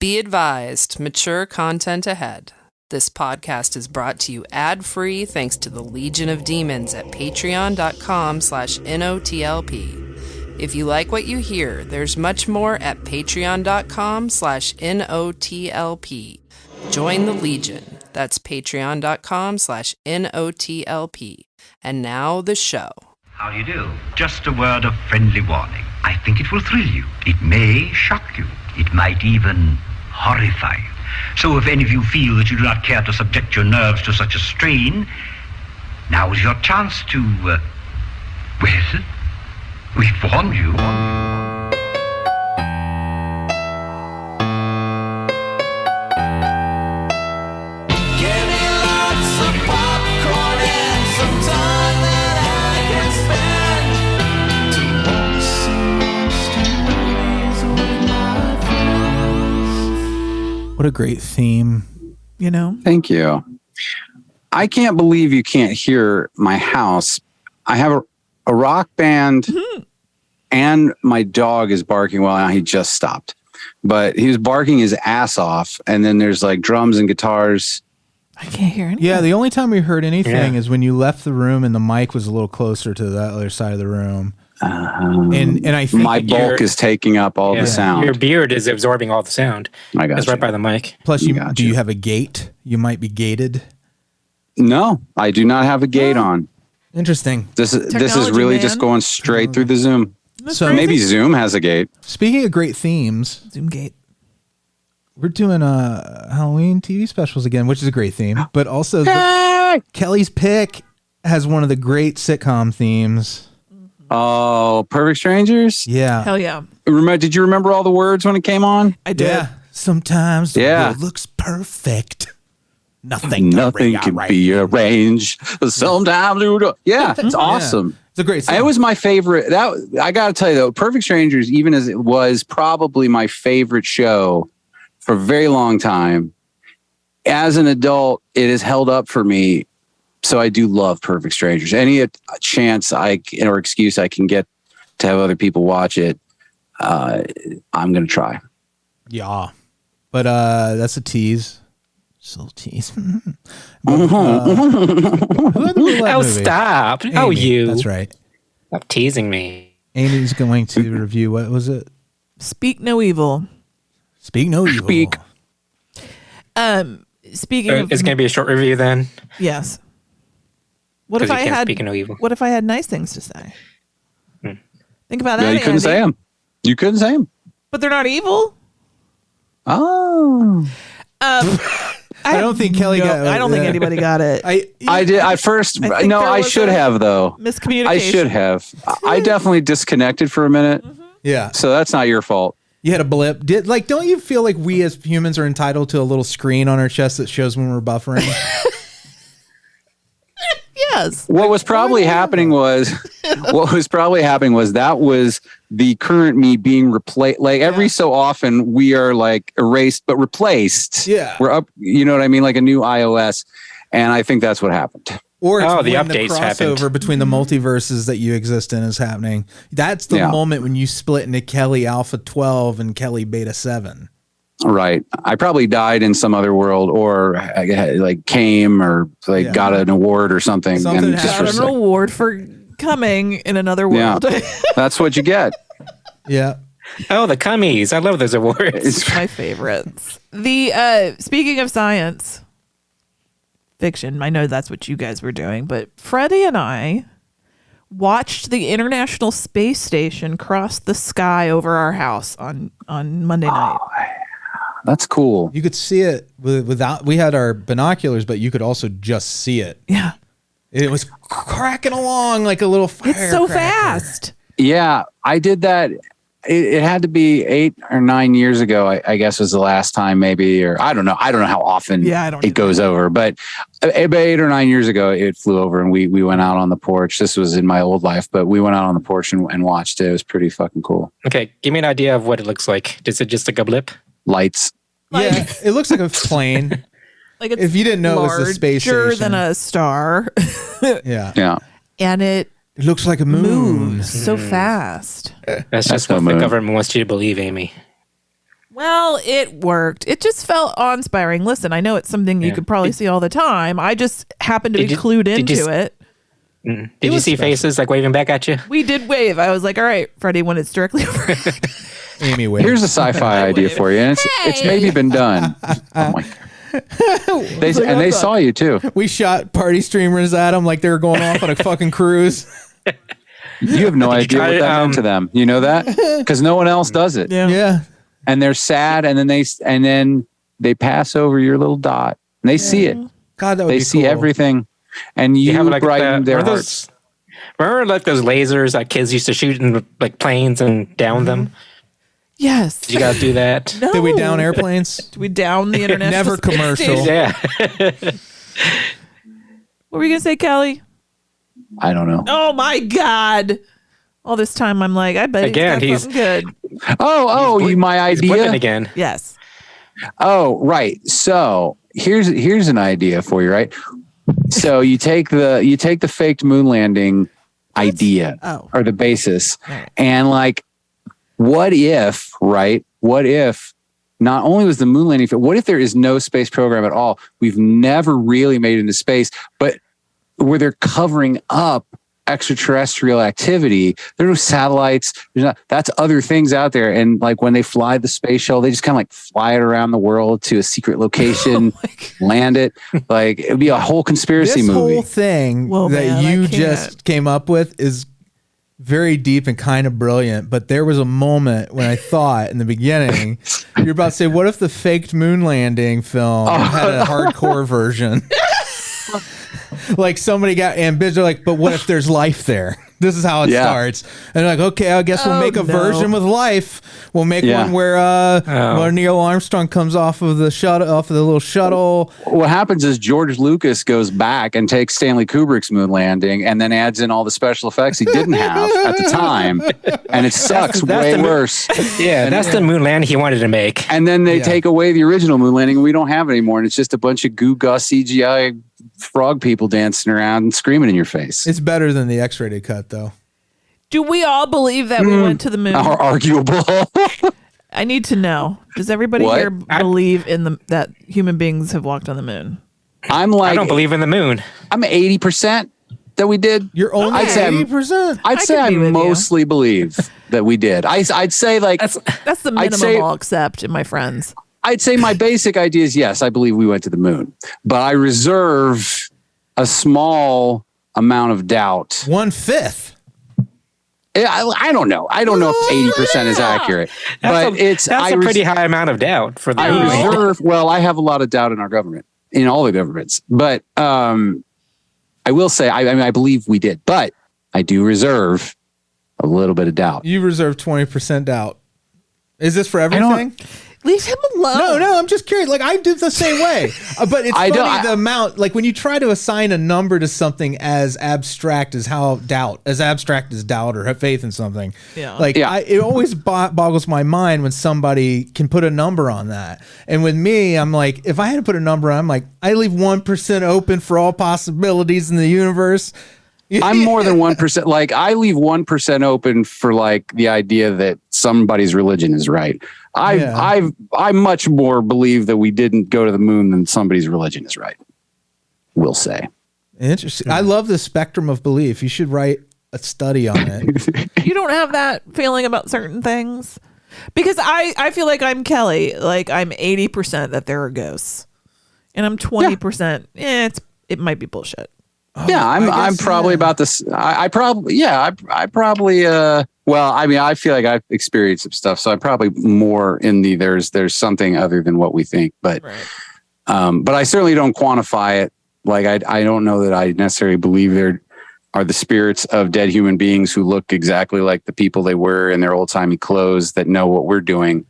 Be advised, mature content ahead. This podcast is brought to you ad-free thanks to the Legion of Demons at patreon.com/NOTLP. If you like what you hear, there's much more at patreon.com/NOTLP. Join the Legion. That's patreon.com/NOTLP. And now the show. How do you do? Just a word of friendly warning. I think it will thrill you. It may shock you. It might even horrify you. So if any of you feel that you do not care to subject your nerves to such a strain, now is your chance to, well, we've warned you. What a great theme, you know? Thank you. I can't believe you can't hear my house. I have a rock band and my dog is barking. Well, now he just stopped, but he was barking his ass off. And then there's like drums and guitars. I can't hear anything. Yeah, the only time we heard anything is when you left the room and the mic was a little closer to the other side of the room. And I think my bulk is taking up all the sound. Your beard is absorbing all the sound. I got It's right by the mic. Plus, do you have a gate? You might be gated. No, I do not have a gate on. Interesting. This is really just going straight through the Zoom. So maybe Zoom has a gate. Speaking of great themes, Zoom gate. We're doing Halloween TV specials again, which is a great theme. But also, Kelly's Pick has one of the great sitcom themes. Oh, Perfect Strangers? Yeah. Hell yeah. Did you remember all the words when it came on? I did. Yeah. Sometimes the world looks perfect. Nothing can be arranged. Sometimes it's awesome. Yeah. It's a great song. It was my favorite. I got to tell you though, Perfect Strangers, even as it was probably my favorite show for a very long time, as an adult, it has held up for me. So I do love Perfect Strangers. Any chance or excuse I can get to have other people watch it, I'm going to try. Yeah. But that's a tease. Just a little tease. Stop. Amy, you. That's right. Stop teasing me. Amy's going to review, what was it? Speak No Evil. Speak No Evil. Speak. Speaking of... It's going to be a short review then? Yes. What if I had nice things to say? Think about that. Yeah, you couldn't say them. You couldn't say them. But they're not evil. Oh. I don't think Kelly got it. I don't think anybody got it. I did. I first. No, I should have though. Miscommunication. I should have. I definitely disconnected for a minute. Yeah. So that's not your fault. You had a blip. Don't you feel like we as humans are entitled to a little screen on our chest that shows when we're buffering? Yes. What was probably happening was that was the current me being replaced. Like every so often we are like erased but replaced. Yeah. We're up, you know what I mean? Like a new iOS. And I think that's what happened. Or it's the when updates the crossover happened. between the multiverses that you exist in is happening. That's the moment when you split into Kelly Alpha 12 and Kelly Beta 7. Right. I probably died in some other world or like came or got an award or something. Something got an award for coming in another world. Yeah. That's what you get. Yeah. Oh, the cummies. I love those awards. It's my favorites. The speaking of science fiction, I know that's what you guys were doing, but Freddie and I watched the International Space Station cross the sky over our house on Monday night. That's cool. You could see it without. We had our binoculars, but you could also just see it. Yeah, it was cracking along like a little fire. It's so fast. Yeah, I did that. It had to be 8 or 9 years ago. I guess was the last time, maybe, or I don't know. I don't know how often it goes over, but 8 or 9 years ago, it flew over, and we went out on the porch. This was in my old life, but we went out on the porch and watched it. It was pretty fucking cool. Okay, give me an idea of what it looks like. Is it just like a blip? Lights. Yeah, it looks like a plane. Like it's if you didn't know it was a space station. Larger than a star. Yeah. And it looks like a moon. Moves so fast. That's just what the government wants you to believe, Amy. Well, it worked. It just felt awe-inspiring. Listen, I know it's something you could probably see all the time. I just happened to be clued into it. Did you see faces like waving back at you? We did wave. I was like, all right, Freddie, when it's directly over. Amy waved. Here's a sci-fi idea for you, and it's maybe been done. Oh my God. They saw you too. We shot party streamers at them like they were going off on a fucking cruise. You have no idea what that meant to them. You know that? Because no one else does it. Yeah. And they're sad, and then they pass over your little dot, and they see it. God, that would They be see cool. everything, and you have brighten their hearts. Remember like those lasers that kids used to shoot in like planes and down them? Yes. Did you guys do that? No. Did we down airplanes? Did we down the international Never space commercial. station? Yeah. What were you going to say, Kelly? I don't know. Oh, my God. All this time, I'm like, I bet Again, he's got something good. My He's flipping idea. again. Yes. Oh, right. So here's an idea for you, right? So you take the faked moon landing idea or the basis, and like, what if not only was the moon landing, what if there is no space program at all? We've never really made it into space, but where they're covering up extraterrestrial activity, there are no satellites. That's other things out there. And like when they fly the space shuttle, they just kind of like fly it around the world to a secret location, land it. Like it'd be a whole conspiracy movie. This whole thing that you just came up with is very deep and kind of brilliant. But there was a moment when I thought in the beginning, you're about to say, what if the faked moon landing film had a hardcore version? Like somebody got ambitious, like, but what if there's life there? This is how it starts. And like, okay, I guess we'll make a version with life. We'll make one where Neil Armstrong comes off of the little shuttle. What happens is George Lucas goes back and takes Stanley Kubrick's moon landing and then adds in all the special effects he didn't have at the time, and it sucks way worse. Yeah, that's the moon landing he wanted to make. And then they take away the original moon landing, and we don't have it anymore, and it's just a bunch of goo gus CGI frog people dancing around and screaming in your face. It's better than the X-rated cut, though. Do we all believe that we went to the moon? Arguable. I need to know. Does everybody here believe in that human beings have walked on the moon? I don't believe in the moon. I'm 80% that we did. You're only 80%. I'd say I mostly believe that we did. I'd say like that's the minimum I'll accept in my friends. I'd say my basic idea is yes, I believe we went to the moon, but I reserve a small amount of doubt. 1/5. I don't know. I don't know if 80% is accurate, but that's a pretty high amount of doubt for the reserve. Well, I have a lot of doubt in our government, in all the governments, but I will say, I believe we did, but I do reserve a little bit of doubt. You reserve 20% doubt. Is this for everything? Leave him alone. No, I'm just curious. Like I do the same way, but it's funny the amount. Like when you try to assign a number to something as abstract as doubt or have faith in something. It always boggles my mind when somebody can put a number on that. And with me, I'm like, if I had to put a number on, I'm like, I leave 1% open for all possibilities in the universe. I'm more than 1%. Like I leave 1% open for like the idea that somebody's religion is right. I much more believe that we didn't go to the moon than somebody's religion is right. We'll say. Interesting. I love the spectrum of belief. You should write a study on it. You don't have that feeling about certain things? Because I feel like I'm Kelly. Like I'm 80% that there are ghosts. And I'm 20%. It might be bullshit. I'm probably about this. I probably well, I mean, I feel like I've experienced some stuff, so I'm probably more in the there's something other than what we think, but I certainly don't quantify it. Like I don't know that I necessarily believe there are the spirits of dead human beings who look exactly like the people they were in their old timey clothes that know what we're doing.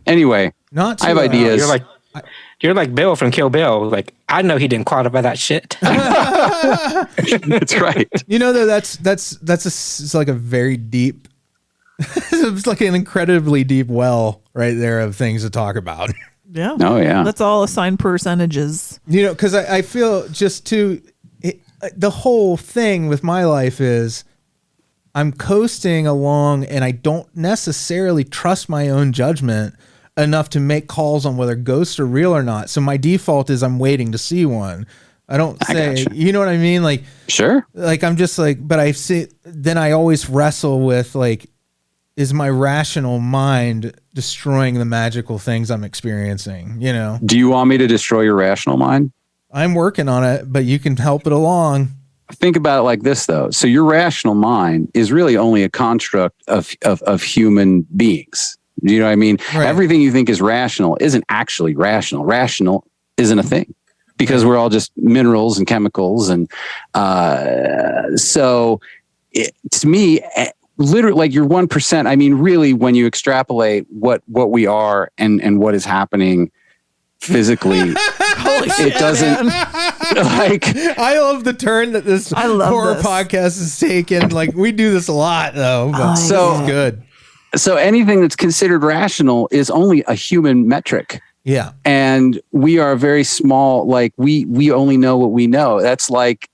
Anyway, I have ideas. You're like Bill from Kill Bill. Like, I know he didn't quantify that shit. That's right. You know, though, it's like a very deep, it's like an incredibly deep well right there of things to talk about. Yeah. Oh, yeah. Let's all assign percentages. You know, because I feel the whole thing with my life is I'm coasting along and I don't necessarily trust my own judgment enough to make calls on whether ghosts are real or not. So my default is I'm waiting to see one. I don't say, you know what I mean? Like, sure. Like, I'm just like, but then I always wrestle with like, is my rational mind destroying the magical things I'm experiencing? You know? Do you want me to destroy your rational mind? I'm working on it, but you can help it along. Think about it like this, though. So your rational mind is really only a construct of human beings. Do you know what I mean? Right. Everything you think is rational isn't actually rational. Rational isn't a thing because we're all just minerals and chemicals. And to me, literally, like your 1%, I mean, really, when you extrapolate what we are and what is happening physically, it doesn't like. I love the turn that this horror podcast is taking. Like, we do this a lot, though. But so it's good. So anything that's considered rational is only a human metric. Yeah. And we are very small. Like we only know what we know. That's like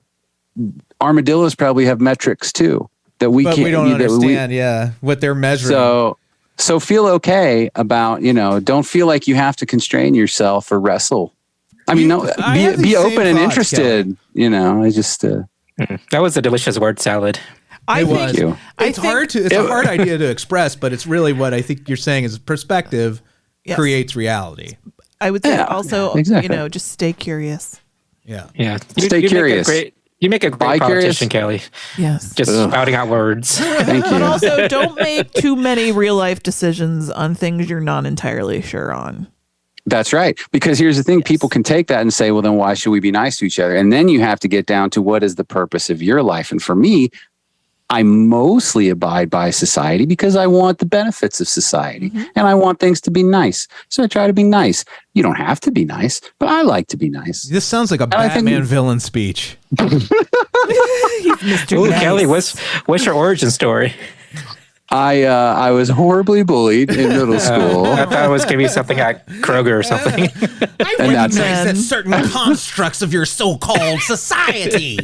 armadillos probably have metrics too that we can't. We don't understand. What they're measuring. So feel okay about, don't feel like you have to constrain yourself or wrestle. I mean, be open and interested. Kelley. I just. That was a delicious word salad. It's a hard idea to express, but it's really what I think you're saying is perspective creates reality. I would say also, exactly. Just stay curious. Yeah. Stay curious. You make a great politician, Kelley. Yes. Just spouting out words. Thank you. But also, don't make too many real life decisions on things you're not entirely sure on. That's right. Because here's the thing. Yes. People can take that and say, well, then why should we be nice to each other? And then you have to get down to what is the purpose of your life. And for me, I mostly abide by society because I want the benefits of society and I want things to be nice. So I try to be nice. You don't have to be nice, but I like to be nice. This sounds like a Batman villain speech. Ooh, Kelley, what's your origin story? I was horribly bullied in middle school. I thought it was going to be something at Kroger or something. I recognize that certain constructs of your so-called society.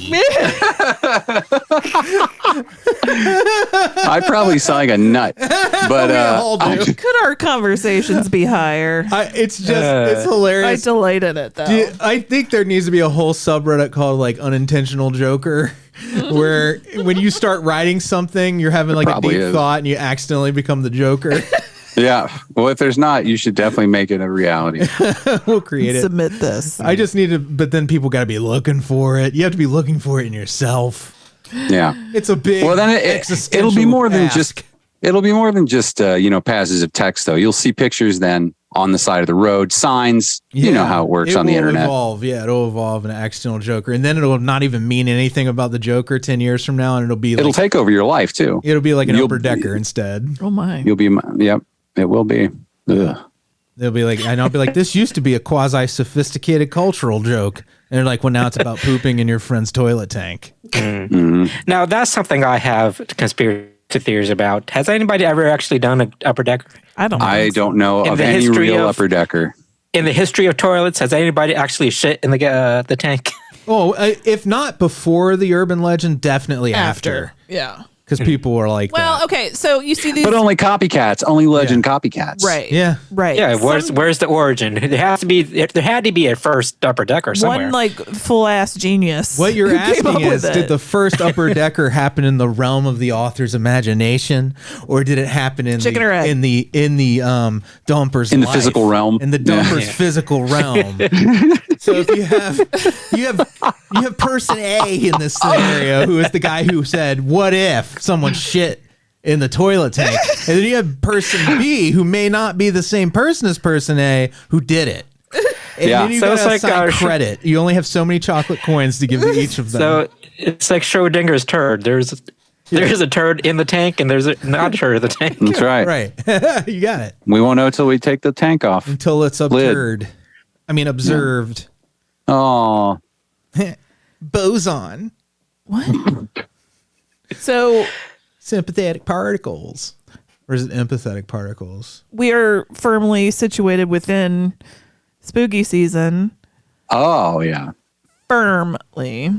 I probably sound like a nut, but could our conversations be higher? It's hilarious. I delight in it, though. I think there needs to be a whole subreddit called like unintentional joker. Where when you start writing something, you're having like a deep thought and you accidentally become the Joker. Yeah. Well, if there's not, you should definitely make it a reality. We'll create it. Submit this. I just need to, but then people got to be looking for it. You have to be looking for it in yourself. Yeah. It's a big. Well, then it'll be more than just. It'll be more than just passages of text, though. You'll see pictures then on the side of the road, signs. Yeah, you know how it works on the internet. It'll evolve an accidental Joker, and then it'll not even mean anything about the Joker 10 years from now, and it'll take over your life too. It'll be like an upper decker instead. Oh my! Yep, it will be. Ugh. They'll be like, and I'll be like, this used to be a quasi sophisticated cultural joke, and they're like, well, now it's about pooping in your friend's toilet tank. Mm-hmm. Now that's something I have conspiracy theories about. Has anybody ever actually done an upper decker? I don't know of any real upper decker. In the history of toilets, has anybody actually shit in the tank? Oh, if not before the urban legend, definitely after. Yeah. Because people were like, well, okay, so you see these, but only copycats, only legend copycats, right? Yeah, right. Yeah, where's the origin? There had to be a first upper decker somewhere. One like full ass genius. What you're asking is, did the first upper decker happen in the realm of the author's imagination, or did it happen in Chicken or egg? in the dumper's in the life, physical realm, in the dumper's physical realm? So if you have person A in this scenario, who is the guy who said, "What if someone shit in the toilet tank?" And then you have person B, who may not be the same person as person A, who did it. And then you gotta assign credit. You only have so many chocolate coins to give to each of them. So it's like Schrodinger's turd. There's a turd in the tank, and there's not a turd in the tank. That's right. Right. You got it. We won't know until we take the tank off. Until it's observed. Observed. Oh. Boson. What? So sympathetic particles. Or is it empathetic particles? We are firmly situated within spooky season. Oh, yeah. Firmly,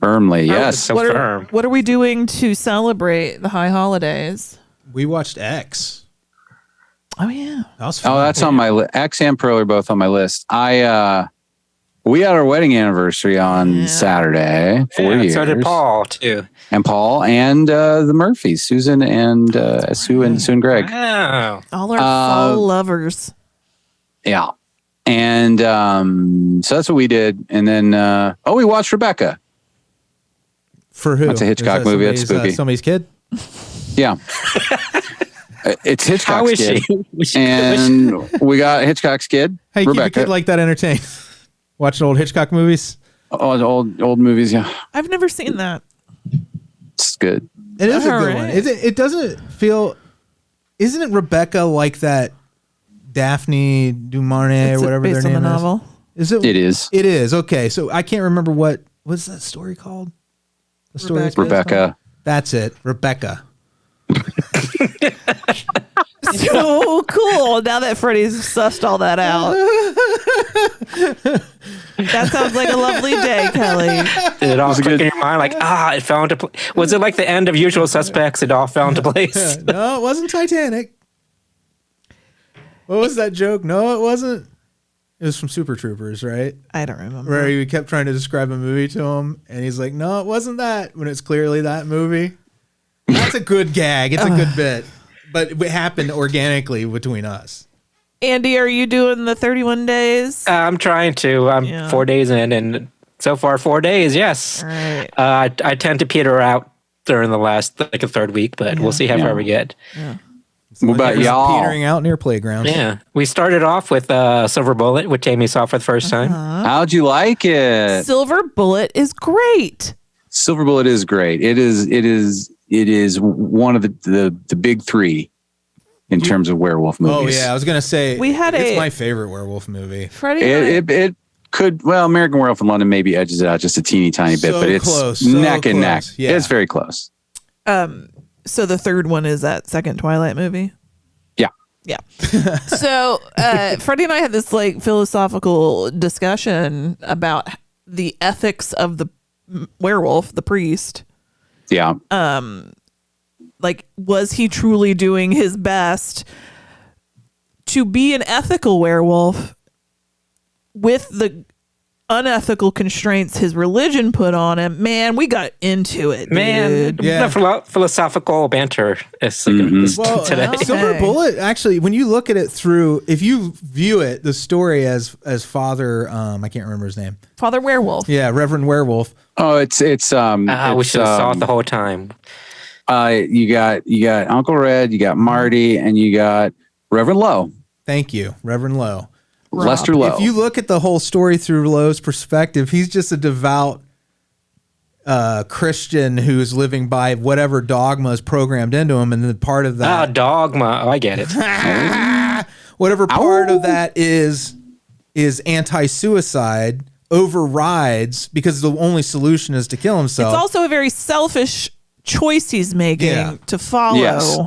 yes. So firm. What are we doing to celebrate the high holidays? We watched X. Oh yeah. That's on my list. X and Pearl are both on my list. We had our wedding anniversary on Saturday. 4 years. So did Paul too. And Paul and the Murphys, Susan and Sue and Greg. Wow. All our fall lovers. Yeah. And so that's what we did. And then we watched Rebecca. For who? That's a Hitchcock movie. That's spooky. Somebody's kid? Yeah. It's Hitchcock's How is kid. she? And we got Hitchcock's kid. Hey, Rebecca. keep a kid like that entertained. Watching old Hitchcock movies? Oh, old movies, yeah. I've never seen that. It's good. It is a good All one. right. It doesn't feel... Isn't it Rebecca like that Daphne du Maurier or whatever their based name on the is? novel. Is it? It is. It is. Okay. So I can't remember what's that story called? The story it's based on? Rebecca. That's it. Rebecca. So cool. Now that Freddie's sussed all that out. That sounds like a lovely day, Kelley. Did it all click in your mind? Like, it fell into place. Was it like the end of Usual Suspects? It all fell into place. No, it wasn't Titanic. What was that joke? No, it wasn't. It was from Super Troopers, right? I don't remember. Where he kept trying to describe a movie to him, and he's like, "No, it wasn't that." When it's clearly that movie. That's a good gag. It's a good bit, but it happened organically between us. Andy, are you doing the 31 days? I'm trying to. I'm 4 days in, and so far 4 days. Yes. All right. I tend to peter out during the last a third week, but we'll see how far we get. Yeah. What about y'all? Petering out near playground. Yeah, we started off with Silver Bullet, which Amy saw for the first time. How'd you like it? Silver Bullet is great. Silver Bullet is great. It is one of the big three in terms of werewolf movies. Oh yeah, I was gonna say it's my favorite werewolf movie. Freddie. It could American Werewolf in London maybe edges it out just a teeny tiny bit, but it's close, neck and neck. Yeah. It's very close. So the third one is that second Twilight movie. Yeah. Yeah. So Freddie and I had this like philosophical discussion about the ethics of the werewolf, the priest. Yeah. Like, was he truly doing his best to be an ethical werewolf with the unethical constraints his religion put on him? Man, we got into it, dude. The philosophical banter is today. Silver Bullet, actually, when you look at it through, if you view it, the story as Father, I can't remember his name. Father Werewolf. Yeah, Reverend Werewolf. Oh, it's we should have saw it the whole time. You got Uncle Red, you got Marty, and you got Reverend Lowe. Thank you, Reverend Lowe. Lester Lowe. If you look at the whole story through Lowe's perspective, he's just a devout Christian who's living by whatever dogma is programmed into him, and then part of that dogma. Oh, I get it. whatever part of that is anti-suicide overrides because the only solution is to kill himself. It's also a very selfish choice he's making to follow. Yes.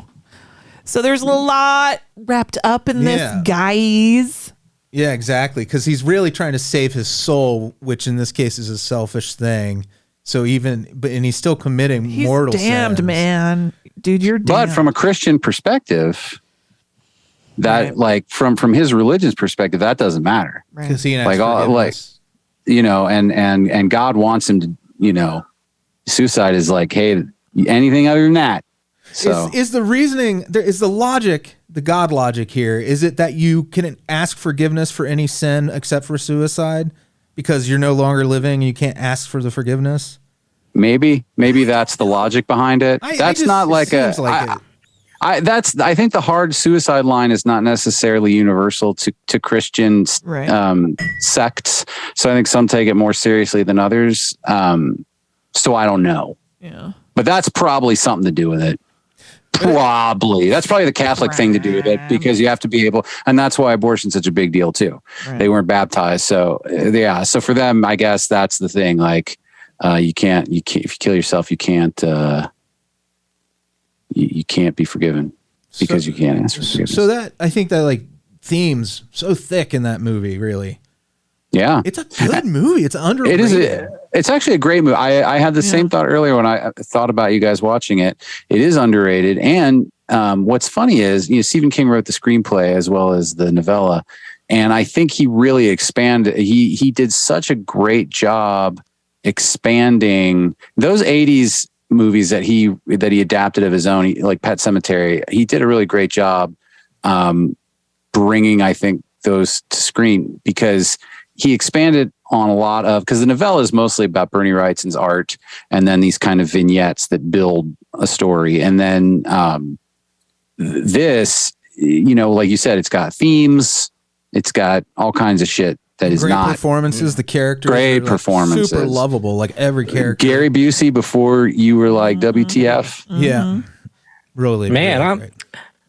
So there's a lot wrapped up in this, guys. Yeah, exactly. Because he's really trying to save his soul, which in this case is a selfish thing. So and he's still committing mortal sins. He's damned, man. Dude, you're damned. But from a Christian perspective, that like from his religion's perspective, that doesn't matter. Because he and God wants him to, suicide is like, hey, anything other than that. So is the reasoning, is the logic, the God logic here, is it that you can ask forgiveness for any sin except for suicide because you're no longer living and you can't ask for the forgiveness? Maybe that's the logic behind it. I think the hard suicide line is not necessarily universal to Christian sects. So I think some take it more seriously than others. So I don't know. Yeah. But that's probably something to do with it. Probably. That's probably the Catholic thing to do with it because you have to be able, and that's why abortion's such a big deal too. Right. They weren't baptized. So so for them, I guess that's the thing. Like, you can't, if you kill yourself, you can't be forgiven because you can't ask for forgiveness. So that, I think that like theme's so thick in that movie, really. Yeah. It's a good movie. It's underrated. It's actually a great movie. I had the same thought earlier when I thought about you guys watching it. It is underrated. And what's funny is, Stephen King wrote the screenplay as well as the novella. And I think he really expanded. He did such a great job expanding those 80s movies that he adapted of his own, like Pet Sematary. He did a really great job bringing, I think, those to screen, because he expanded on a lot of, because the novella is mostly about Bernie Wrightson's art and then these kind of vignettes that build a story. And then this, like you said, it's got themes, it's got all kinds of shit that is great not performances. The characters, great are performances, super lovable. Like every character. Gary Busey before you were like WTF. Yeah, really, man. Really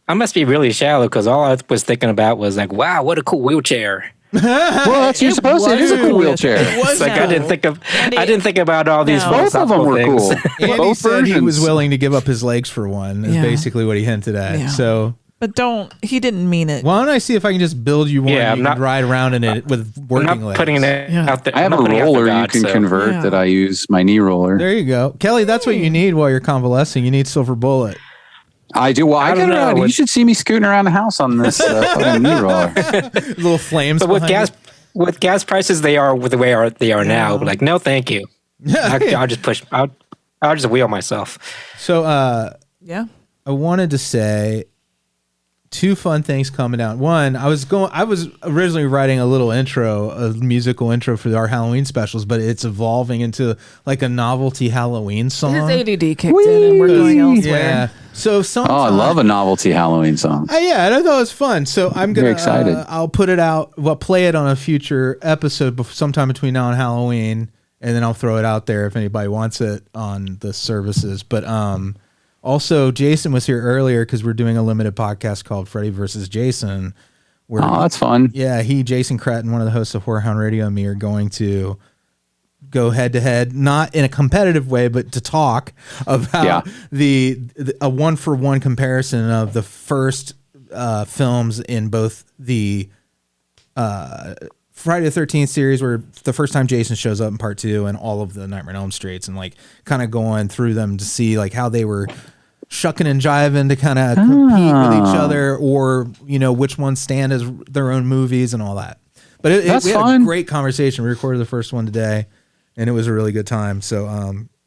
I must be really shallow, because all I was thinking about was like, wow, what a cool wheelchair. Well, that's you're supposed to. It is a cool wheelchair. It's like I didn't think about all these. Both of them were cool. Andy Both said versions. he was willing to give up his legs for one. Is Yeah. basically what he hinted at. Yeah. So But he didn't mean it. why don't I see if I can just build you one? Yeah, and you can ride around in it with working I'm not legs. putting it Yeah. out there. I have I'm a not putting it out roller for God, you can so- convert Yeah. that I use, my knee roller. There you go, Kelly. That's what you need while you're convalescing. You need Silver Bullet. I do. Well, I don't get know. around. You should see me scooting around the house on this fucking knee roller. Little flames. But with behind with gas prices, they are the way they are now. Like, no, thank you. I'll just push. I'll just wheel myself. So, Yeah. I wanted to say two fun things coming down. One, I was originally writing a little musical intro for our Halloween specials, but it's evolving into like a novelty Halloween song. His ADD kicked in and we're going elsewhere. Yeah. So I love a novelty Halloween song. Yeah, I thought it was fun. So I'm gonna Very excited. I'll put it out. Play it on a future episode sometime between now and Halloween, and then I'll throw it out there if anybody wants it on the services. But also, Jason was here earlier because we're doing a limited podcast called Freddy versus Jason. Where, That's fun. yeah, Jason Cretton, one of the hosts of Horror Hound Radio, and me are going to go head to head, not in a competitive way, but to talk about a 1-for-1 comparison of the first films in both the Friday the 13th series, where the first time Jason shows up in part 2, and all of the Nightmare on Elm Streets, and like kind of going through them to see like how they were shucking and jiving to kind of compete with each other, or which ones stand as their own movies and all that. But we had a great conversation. We recorded the first one today, and it was a really good time. So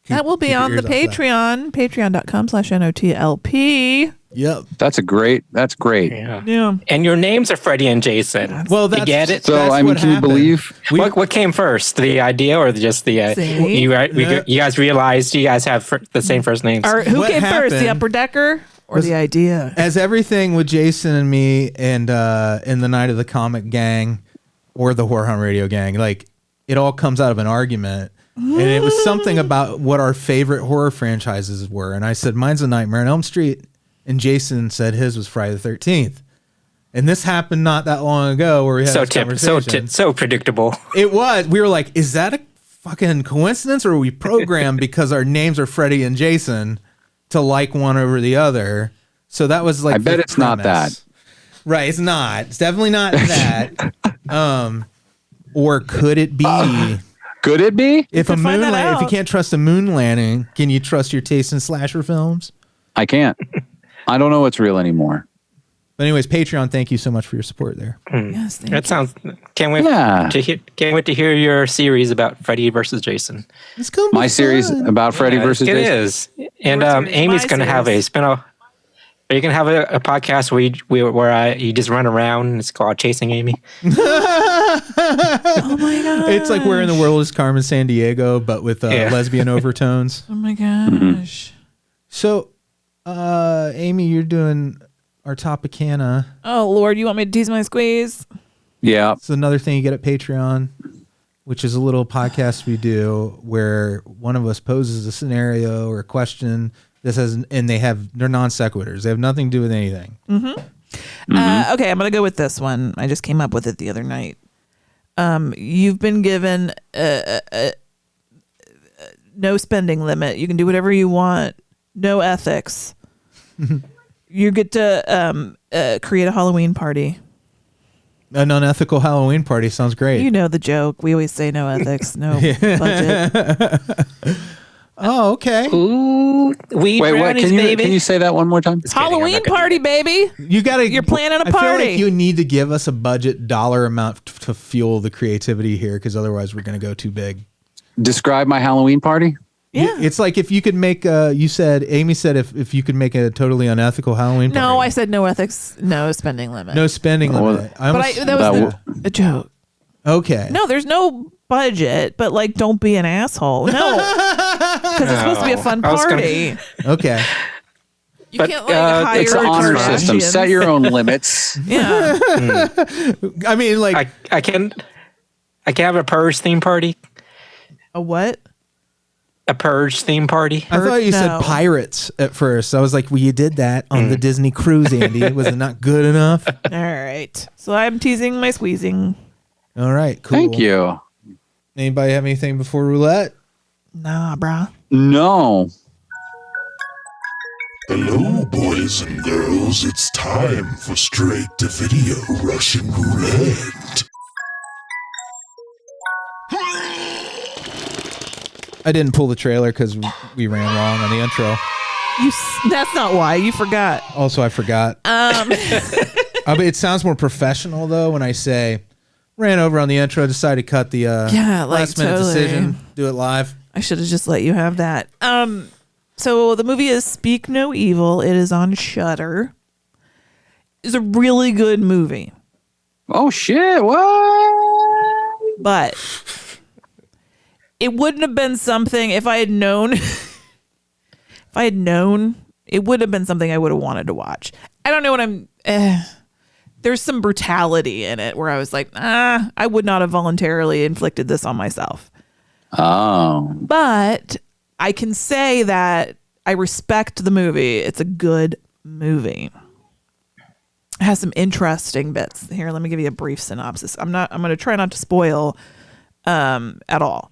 That will be on the Patreon, patreon.com/NOTLP. Yep. That's great. Yeah. And your names are Freddy and Jason. Well, you get it? So, that's I mean, what can you happened. believe? What came first, the idea or just the you guys realized you guys have the same first names? Or who What came first, the happened upper decker or the idea? As everything with Jason and me and in the Night of the Comic gang or the Horror Hound Radio gang, like it all comes out of an argument. And it was something about what our favorite horror franchises were. And I said, mine's A Nightmare on Elm Street. And Jason said his was Friday the 13th. And this happened not that long ago where we had this conversation. So predictable. It was. We were like, is that a fucking coincidence, or are we programmed because our names are Freddy and Jason to like one over the other? So that was like, I bet it's not that. Right. It's not. It's definitely not that. Or could it be? Could it be? If you can't trust a moon landing, can you trust your taste in slasher films? I can't. I don't know what's real anymore. But anyways, Patreon, thank you so much for your support there. Yes, thank That you. sounds. Can't wait to hear your series about Freddy versus Jason. It's gonna be My series fun. about Freddy versus It Jason. is, and Your series, Amy's my going to have a series. spin-off. Are you going to have a podcast where you just run around and it's called Chasing Amy? Oh my god. It's like Where in the World is Carmen Sandiego, but with lesbian overtones. Oh my gosh. So, Amy, you're doing our Topicana. Oh Lord, you want me to tease my squeeze? Yeah. It's another thing you get at Patreon, which is a little podcast we do where one of us poses a scenario or a question. They're non sequiturs. They have nothing to do with anything. Okay, I'm gonna go with this one. I just came up with it the other night. You've been given a no spending limit. You can do whatever you want. No ethics. You get to create a Halloween party. An unethical Halloween party sounds great. You know the joke. We always say no ethics, no budget. Oh, okay. Ooh, weed Wait, what? brownies, baby. Can you say that one more time? Halloween party, baby. You're planning a I feel party. like you need to give us a budget dollar amount to fuel the creativity here, because otherwise we're going to go too big. Describe my Halloween party. Yeah. It's like if you could make Amy said if you could make a totally unethical Halloween party. No, I said no ethics, no spending limit. No spending limit. That was a joke. Okay. No, there's no budget, but like, don't be an asshole. No, because it's supposed to be a fun party. Okay. You can't like hire it's an honor Kardashians. system. Set your own limits. Yeah. I mean, like I can have a Purge theme party. A what? A Purge theme party. I thought you said pirates at first. I was like, well, you did that on the Disney cruise, Andy. Was it not good enough? All right. So I'm teasing my squeezing. All right, cool. Thank you. Anybody have anything before roulette? Nah, brah. No. Hello, boys and girls. It's time for straight to video Russian roulette. I didn't pull the trailer because we ran long on the intro. That's not why. You forgot. Also, I forgot. It sounds more professional though when I say ran over on the intro, decided to cut the last minute decision, do it live. I should have just let you have that. So the movie is Speak No Evil. It is on Shudder. It's a really good movie. Oh shit! What? But it wouldn't have been something if I had known. If I had known, it would have been something I would have wanted to watch. I don't know what there's some brutality in it where I was like, I would not have voluntarily inflicted this on myself. Oh. But I can say that I respect the movie. It's a good movie. It has some interesting bits. Here, let me give you a brief synopsis. I'm going to try not to spoil at all.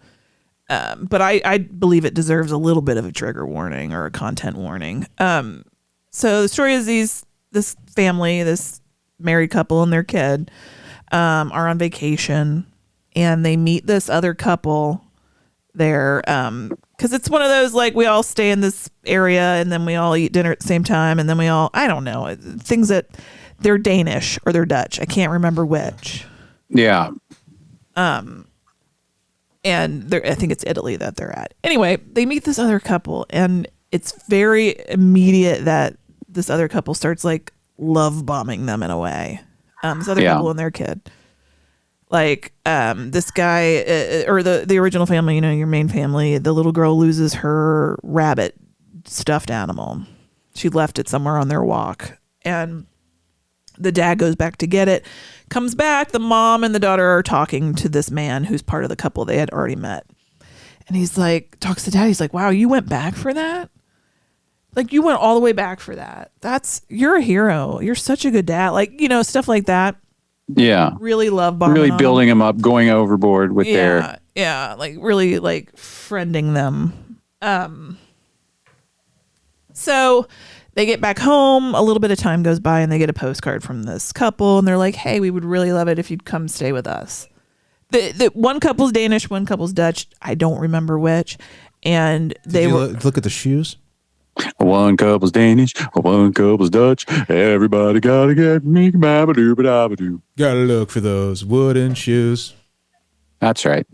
But I believe it deserves a little bit of a trigger warning or a content warning. So the story is this family, this married couple and their kid are on vacation, and they meet this other couple there because it's one of those, like, we all stay in this area and then we all eat dinner at the same time, and then we all, I don't know, things that they're Danish or they're Dutch. I can't remember which. Yeah. And I think it's Italy that they're at. Anyway, they meet this other couple, and it's very immediate that this other couple starts like love bombing them in a way. This other couple and their kid. Like this guy or the original family, you know, your main family, the little girl loses her rabbit stuffed animal. She left it somewhere on their walk, and the dad goes back to get it, comes back. The mom and the daughter are talking to this man who's part of the couple they had already met. And he's like, talks to dad. He's like, wow, you went back for that? Like, you went all the way back for that. You're a hero. You're such a good dad. Like, you know, stuff like that. Yeah. Really love bombing. Really building them up, going overboard with their. Yeah. Like, really, like, friending them. So they get back home, a little bit of time goes by, and they get a postcard from this couple, and they're like, hey, we would really love it if you'd come stay with us. The one couple's Danish, one couple's Dutch. I don't remember which. And they look at the shoes. One couple's Danish, one couple's Dutch. Everybody gotta get me, babadoo. Gotta look for those wooden shoes. That's right.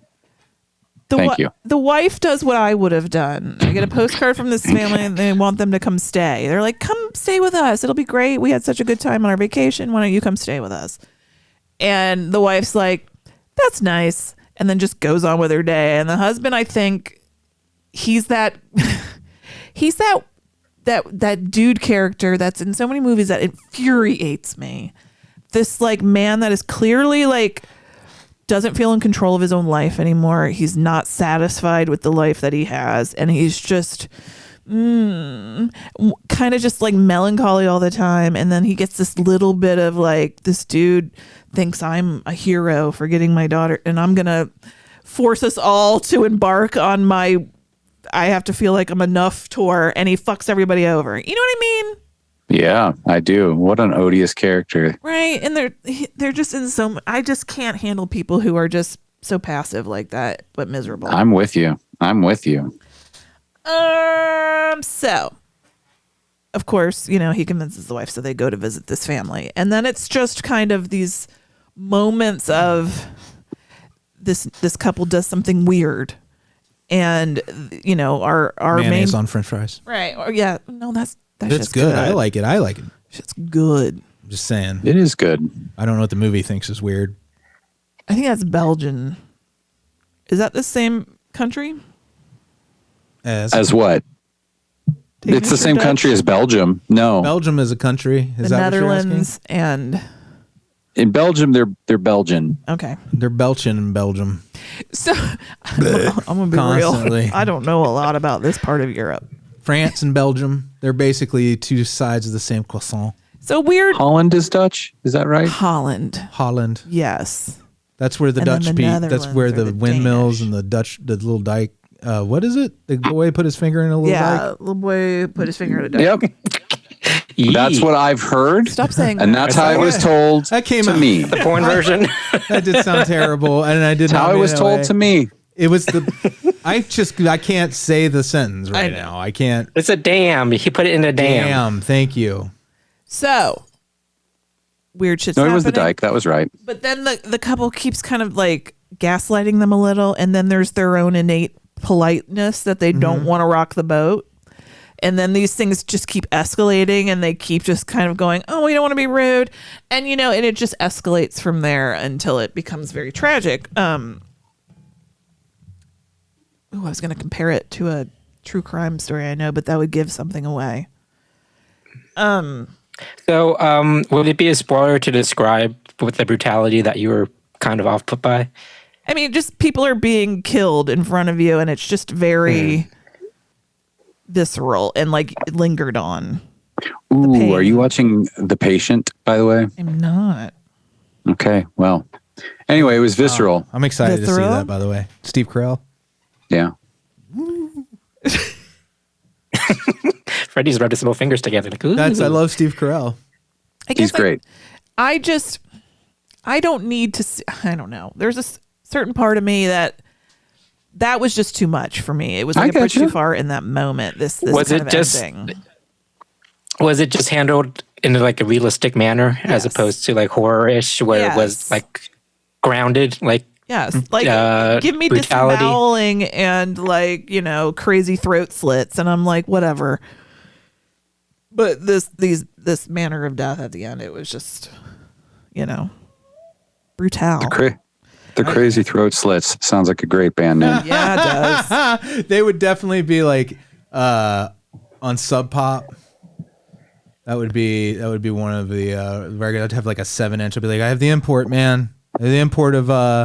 Thank you. The wife does what I would have done. I get a postcard from this family, and they want them to come stay. They're like, come stay with us. It'll be great. We had such a good time on our vacation. Why don't you come stay with us? And the wife's like, that's nice. And then just goes on with her day. And the husband, I think he's that dude character that's in so many movies that infuriates me. This like man that is clearly like doesn't feel in control of his own life anymore. He's not satisfied with the life that he has, and he's just kind of just like melancholy all the time. And then he gets this little bit of like, this dude thinks I'm a hero for getting my daughter, and I'm gonna force us all to embark on my I have to feel like I'm enough tour, and he fucks everybody over. You know what I mean? Yeah, I do. What an odious character. Right. And they're just in I just can't handle people who are just so passive like that, but miserable. I'm with you. So, of course, he convinces the wife, so they go to visit this family. And then it's just kind of these moments of this couple does something weird. And, our mayonnaise main... on French fries. Right. Or, yeah. No, that's It's good. I like it. It's good. I'm just saying. It is good. I don't know what the movie thinks is weird. I think that's Belgian. Is that the same country? As what? Danish It's the or same Dutch? country as Belgium. No. Belgium is a country. Is The that Netherlands and... In Belgium, they're Belgian. Okay. They're belching in Belgium. So, I'm going to be Constantly. real. I don't know a lot about this part of Europe. France and Belgium, they're basically two sides of the same croissant. So weird. Holland is Dutch. Is that right? Holland. Yes. That's where the And then Dutch the beat. That's Netherlands where or the the windmills Danish. and the little dike. What is it? The boy put his finger in a little Yeah. dike. Little boy put his finger in a dike. Yep. That's what I've heard. Stop saying And that. that's how it was told That came to out. me. The porn version. That did sound terrible, and I did That's not. how it mean was that told way. to me. It was the. I can't say the sentence right know. now. I can't. It's a dam. He put it in a dam. Damn. Thank you. So, weird shit's No, it happening. was the dike. That was right. But then the couple keeps kind of like gaslighting them a little. And then there's their own innate politeness that they don't want to rock the boat. And then these things just keep escalating and they keep just kind of going, oh, we don't want to be rude. And, and it just escalates from there until it becomes very tragic. I was going to compare it to a true crime story, I know, but that would give something away. So, would it be a spoiler to describe with the brutality that you were kind of off put by? I mean, just people are being killed in front of you, and it's just very visceral and like lingered on. Ooh, pain. are you watching The Patient, by the way? I'm not. Okay, well. Anyway, it was visceral. I'm excited to see Visceral? that. By the way, Steve Carell. Yeah. Freddie's rubbed his little fingers together. Like, ooh. I love Steve Carell. I guess He's great. I don't need to see, I don't know. There's a certain part of me that was just too much for me. It was like a bridge too far in that moment. This Was kind it of just- ending. Was it just handled in like a realistic manner as Yes. opposed to like horror-ish where it was Yes. like grounded? Like, Yes, like give me brutality. disemboweling and like crazy throat slits, and I'm like whatever. But this manner of death at the end, it was just brutal. The Crazy Throat Slits sounds like a great band name. Yeah, it does. They would definitely be like on Sub Pop. That would be one of the where I'd have like a 7-inch. I'd be like, I have the import, man. I have the import of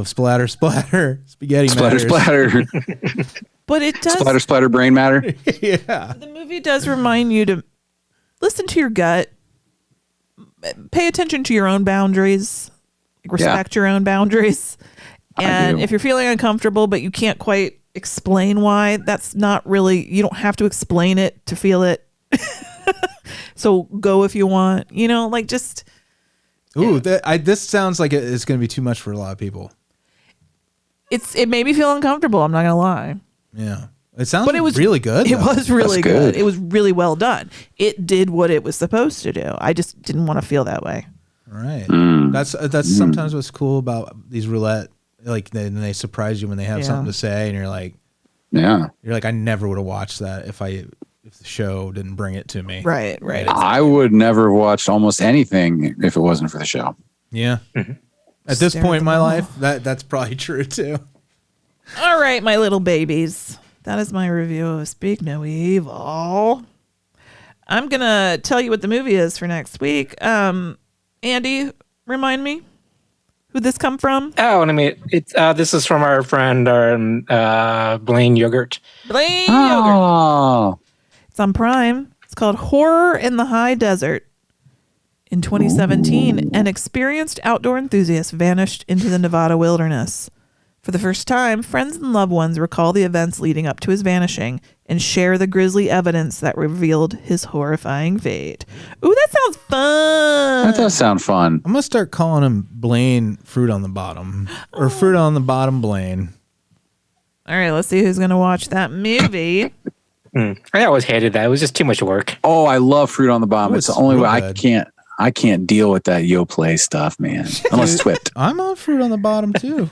splatter spaghetti Splatter, matters. splatter. But it does. Splatter, splatter, brain matter. Yeah. The movie does remind you to listen to your gut, pay attention to your own boundaries, respect your own boundaries. And do. if you're feeling uncomfortable, but you can't quite explain why, that's not really, you don't have to explain it to feel it. So go if you want, just. Ooh, this sounds like it's going to be too much for a lot of people. It made me feel uncomfortable. I'm not going to lie. Yeah. It sounds But it was really good. It though. was really That's good. good. It was really well done. It did what it was supposed to do. I just didn't want to feel that way. All right. That's sometimes what's cool about these roulette. Like they surprise you when they have something to say, and you're like, I never would have watched that if the show didn't bring it to me. Right. I would never have watched almost anything if it wasn't for the show. Yeah. At this Stare point at in the my wall. life, that's probably true too. All right, my little babies. That is my review of Speak No Evil. I'm going to tell you what the movie is for next week. Andy, remind me who this come from? oh, and I mean, it's this is from our friend Blayne Yogurt. Blayne Yogurt. Oh, It's on Prime. It's called Horror in the High Desert. In 2017, an experienced outdoor enthusiast vanished into the Nevada wilderness. For the first time, friends and loved ones recall the events leading up to his vanishing and share the grisly evidence that revealed his horrifying fate. Ooh, that sounds fun. that does sound fun. I'm gonna start calling him Blayne Fruit on the Bottom or Fruit on the Bottom Blayne. All right, let's see who's going to watch that movie. I always hated that. It was just too much work. Oh, I love Fruit on the Bomb. It's the only way good. I can't deal with that Yoplait stuff, man. Unless it's whipped. I'm on Fruit on the Bottom too.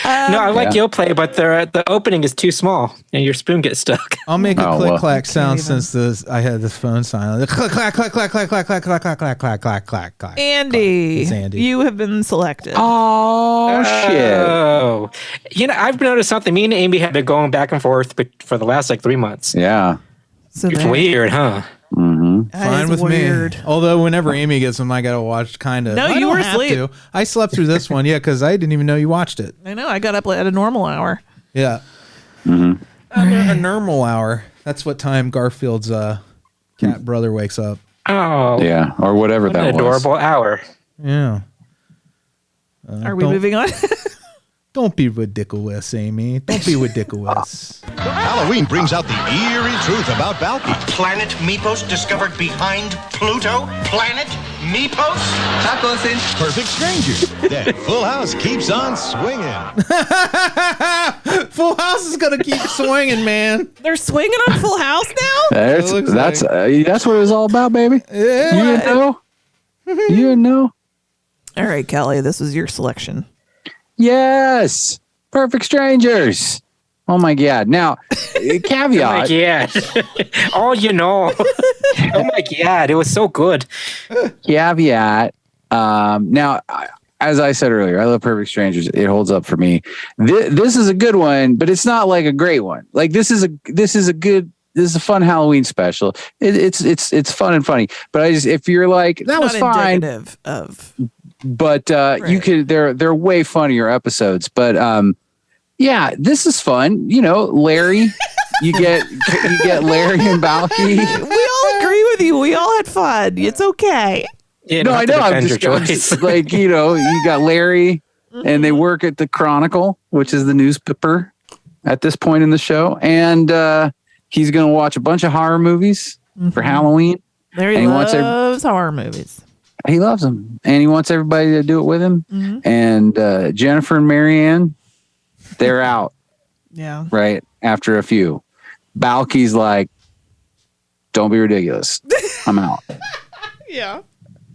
No, I like Yoplait, but the opening is too small, and your spoon gets stuck. I'll make a click clack sound since I had this phone silent. Click clack clack clack clack clack clack clack clack clack clack clack clack clack. Andy, you have been selected. Oh shit! Oh, I've noticed something. Me and Amy have been going back and forth for the last 3 months. Yeah, so it's weird, huh? Mm-hmm. Fine with me. Although whenever Amy gets them, I gotta watch kind of. No, you were asleep. I slept through this one, because I didn't even know you watched it. I know. I got up at a normal hour. Yeah. Mm-hmm. A normal hour. That's what time Garfield's cat brother wakes up. Oh. Yeah, or whatever that was. An adorable hour. Yeah. Are we moving on? Don't be ridiculous, Amy. Don't be ridiculous. Halloween brings out the eerie truth about Balky. Planet Mepos discovered behind Pluto? Planet Mepos? Tacosin. Perfect Strangers. Then Full House keeps on swinging. Full House is going to keep swinging, man. They're swinging on Full House now? That's what it was all about, baby. Yeah. You didn't know? You didn't know? All right, Kelley, this was your selection. Yes. Perfect Strangers. Oh my God. Now, caveat. Oh my God. Oh, oh my God. It was so good. Caveat. Now, as I said earlier, I love Perfect Strangers. It holds up for me. This is a good one, but it's not like a great one. Like this is a fun Halloween special. It's fun and funny. But if you're like, that was fine. But you could they're way funnier episodes. But this is fun. Larry, you get Larry and Balky. We all agree with you. We all had fun. It's okay. Yeah, no, I know. I'm just like, you got Larry and they work at the Chronicle, which is the newspaper at this point in the show. And he's going to watch a bunch of horror movies for Halloween. Larry loves horror movies. He loves them, and he wants everybody to do it with him. Mm-hmm. And Jennifer and Marianne, they're out. Yeah. Right after a few. Balky's like, don't be ridiculous. I'm out. Yeah.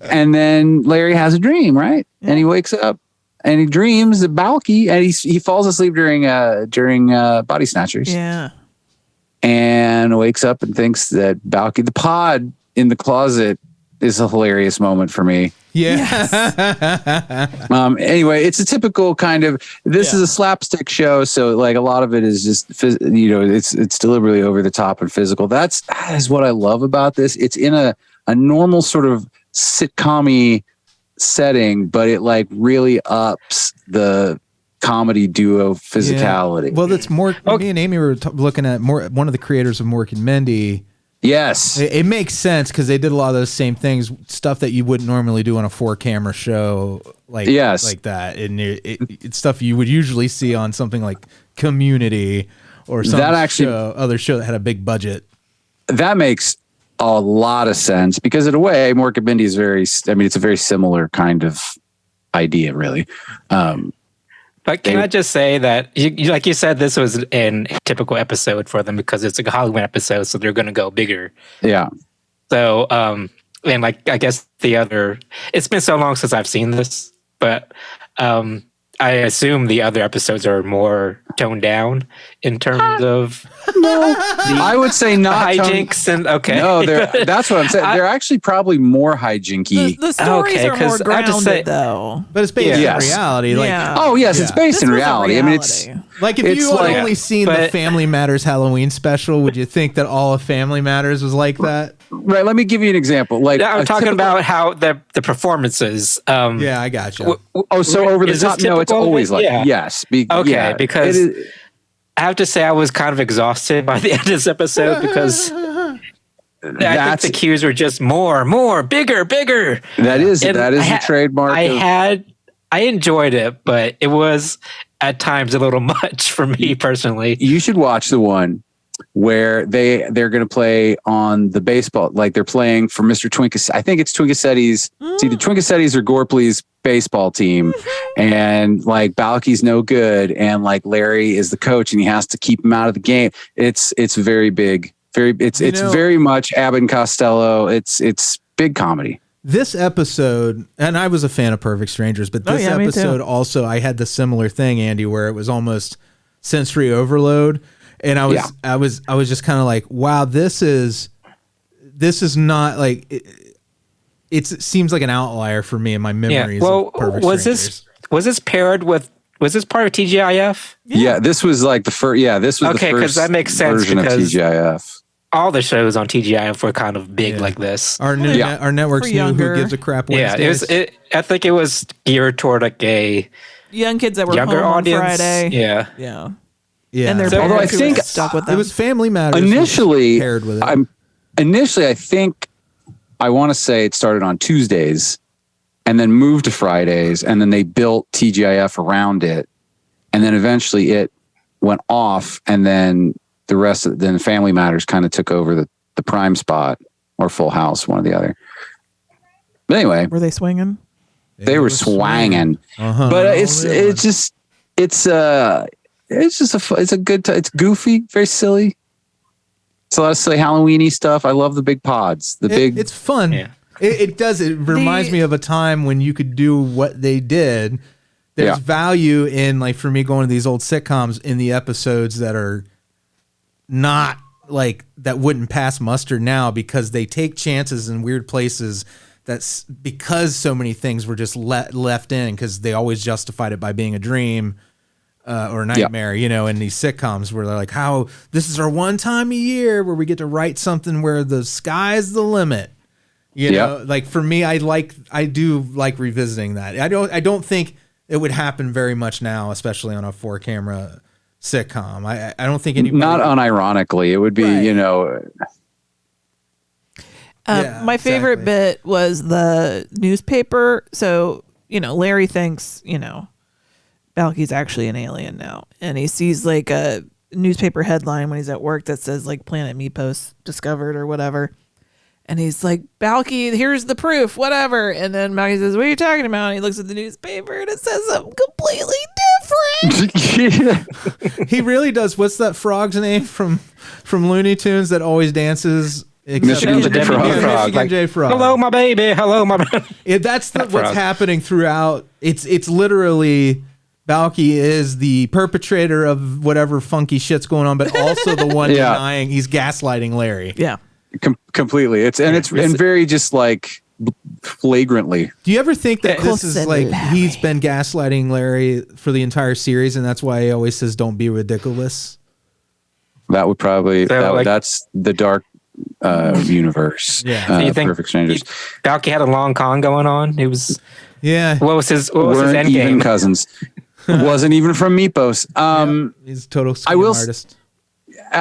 And then Larry has a dream, right? Yeah. And he wakes up and he dreams that Balky, and he falls asleep during Body Snatchers. Yeah. And wakes up and thinks that Balky, the pod in the closet, is a hilarious moment for me. Yeah. Yes. Anyway, it's a typical kind of, this is a slapstick show. So like a lot of it is just, it's deliberately over the top and physical. That is what I love about this. It's in a normal sort of sitcom-y setting, but it like really ups the comedy duo physicality. Yeah. Well, that's more, me and Amy were looking at one of the creators of Mork and Mindy. Yes. It makes sense because they did a lot of those same things, stuff that you wouldn't normally do on a 4-camera show like that. And it's stuff you would usually see on something like Community or some other show that had a big budget. That makes a lot of sense because in a way, Mork and Mindy is it's a very similar kind of idea, really. But can I just say that, like you said, this was a typical episode for them because it's a Halloween episode, so they're going to go bigger. Yeah. So, and like, I guess it's been so long since I've seen this, but I assume the other episodes are more toned down in terms of I would say not hijinks No, that's what I'm saying. They're actually probably more hijinky. The stories are more grounded though. But it's based in reality. It's based in reality. I mean, it's like if you had only seen the Family Matters Halloween special, would you think that all of Family Matters was like that? Right. Let me give you an example. Like I'm talking about how the performances. Yeah, I got you. So over the top. No, it's always like yes. Because I have to say I was kind of exhausted by the end of this episode because I think the cues were just more, bigger. That is the trademark. I enjoyed it, but it was at times a little much for me personally. You should watch the one where they're going to play on the baseball, like they're playing for Mr. Twinkus. I think it's Twinkassetti's. It's either Twinkassetti's or Gorpley's baseball team, and like Balky's no good, and like Larry is the coach, and he has to keep him out of the game. It's very big, it's very much Abbott and Costello. It's big comedy. This episode, and I was a fan of Perfect Strangers, but this episode also, I had the similar thing, Andy, where it was almost sensory overload. And I was just kind of like, wow, this is not like it seems like an outlier for me in my memories. Yeah. Well, of Perfect was Strangers. this paired with? Was this part of TGIF? Yeah, this was like the first. Yeah, this was the first because that makes sense version of TGIF. All the shows on TGIF were kind of big like this. Our network's new. Who gives a crap? Wednesdays. I think it was geared toward like a young kids that were younger home audience. On Friday. Yeah. And their although I parents think were stuck with them. It was Family Matters initially paired with it. I think I want to say it started on Tuesdays and then moved to Fridays, and then they built TGIF around it, and then eventually it went off, and then the rest of then Family Matters kind of took over the prime spot, or Full House, one or the other. But anyway, were they swinging? They were swanging. But it's goofy, very silly. It's a lot of silly Halloweeny stuff. I love the big pods. It's fun. Yeah. It does. It reminds me of a time when you could do what they did. There's value in, like, for me, going to these old sitcoms in the episodes that are not like that wouldn't pass muster now, because they take chances in weird places. That's because so many things were just left in, because they always justified it by being a dream. Or a nightmare, in these sitcoms where they're like, how this is our one time a year where we get to write something where the sky's the limit. Like for me, I do like revisiting that. I don't think it would happen very much now, especially on a 4-camera sitcom. I don't think anybody. Not unironically, it would be, my favorite bit was the newspaper. So, Larry thinks, Balky's actually an alien now, and he sees like a newspaper headline when he's at work that says like Planet Meepos discovered or whatever, and he's like, Balky, here's the proof, whatever. And then Balky says, what are you talking about? And he looks at the newspaper and it says something completely different. He really does. What's that frog's name from Looney Tunes that always dances? Michigan J. Frog. Michigan J. Frog. Hello, my baby. Hello, my baby. That's what's happening throughout. It's literally Balky is the perpetrator of whatever funky shit's going on, but also the one denying. He's gaslighting Larry. Yeah, completely. It's very just like flagrantly. Do you ever think that this is like he's been gaslighting Larry for the entire series, and that's why he always says, "Don't be ridiculous"? That would probably that's the dark universe. Yeah. So you think Perfect Strangers. Balky had a long con going on? It was. Yeah. What was his end game? Even cousins. Wasn't even from Meepos. He's a total artist.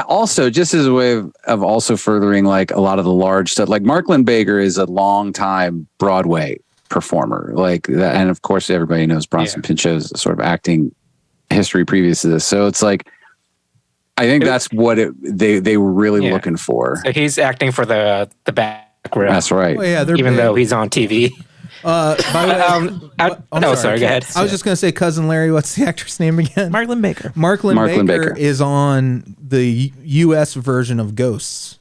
Also, just as a way of also furthering like a lot of the large stuff, like Mark Lindbaker is a long time Broadway performer, like that, and of course everybody knows Bronson Pinchot's sort of acting history previous to this. So it's like, I think that's what they were really looking for. So he's acting for the background. That's right. Well, yeah, even though he's on TV. By the way, sorry, go ahead. I was just going to say Cousin Larry. What's the actor's name again? Mark Lindbaker. Mark Lindbaker is on the U.S. version of Ghosts.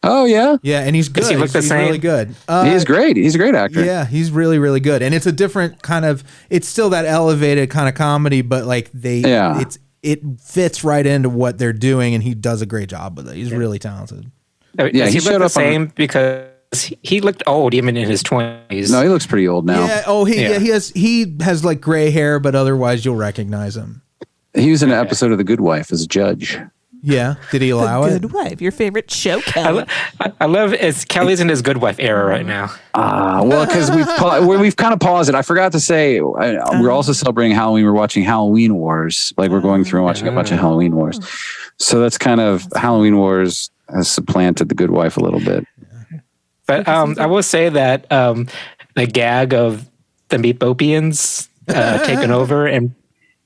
Oh, yeah? Yeah, and he's good. Does he look the same? Really good. He is great. He's a great actor. Yeah, he's really, really good. And it's a different kind of, it's still that elevated kind of comedy, but like it fits right into what they're doing, and he does a great job with it. He's really talented. Yeah, he looked the same because he looked old even in his 20s. No, he looks pretty old now. Yeah, he has like gray hair, but otherwise you'll recognize him. He was in an episode of The Good Wife as a judge. Yeah, did he allow it? Good Wife, your favorite show, Kelly. I love Kelly's in his Good Wife era right now. Well, because we've kind of paused it. I forgot to say we're also celebrating Halloween. We're watching Halloween Wars. Like we're going through and watching a bunch of Halloween Wars. So that's kind of Halloween Wars has supplanted The Good Wife a little bit. But I will say that the gag of the Meatbopians taking over and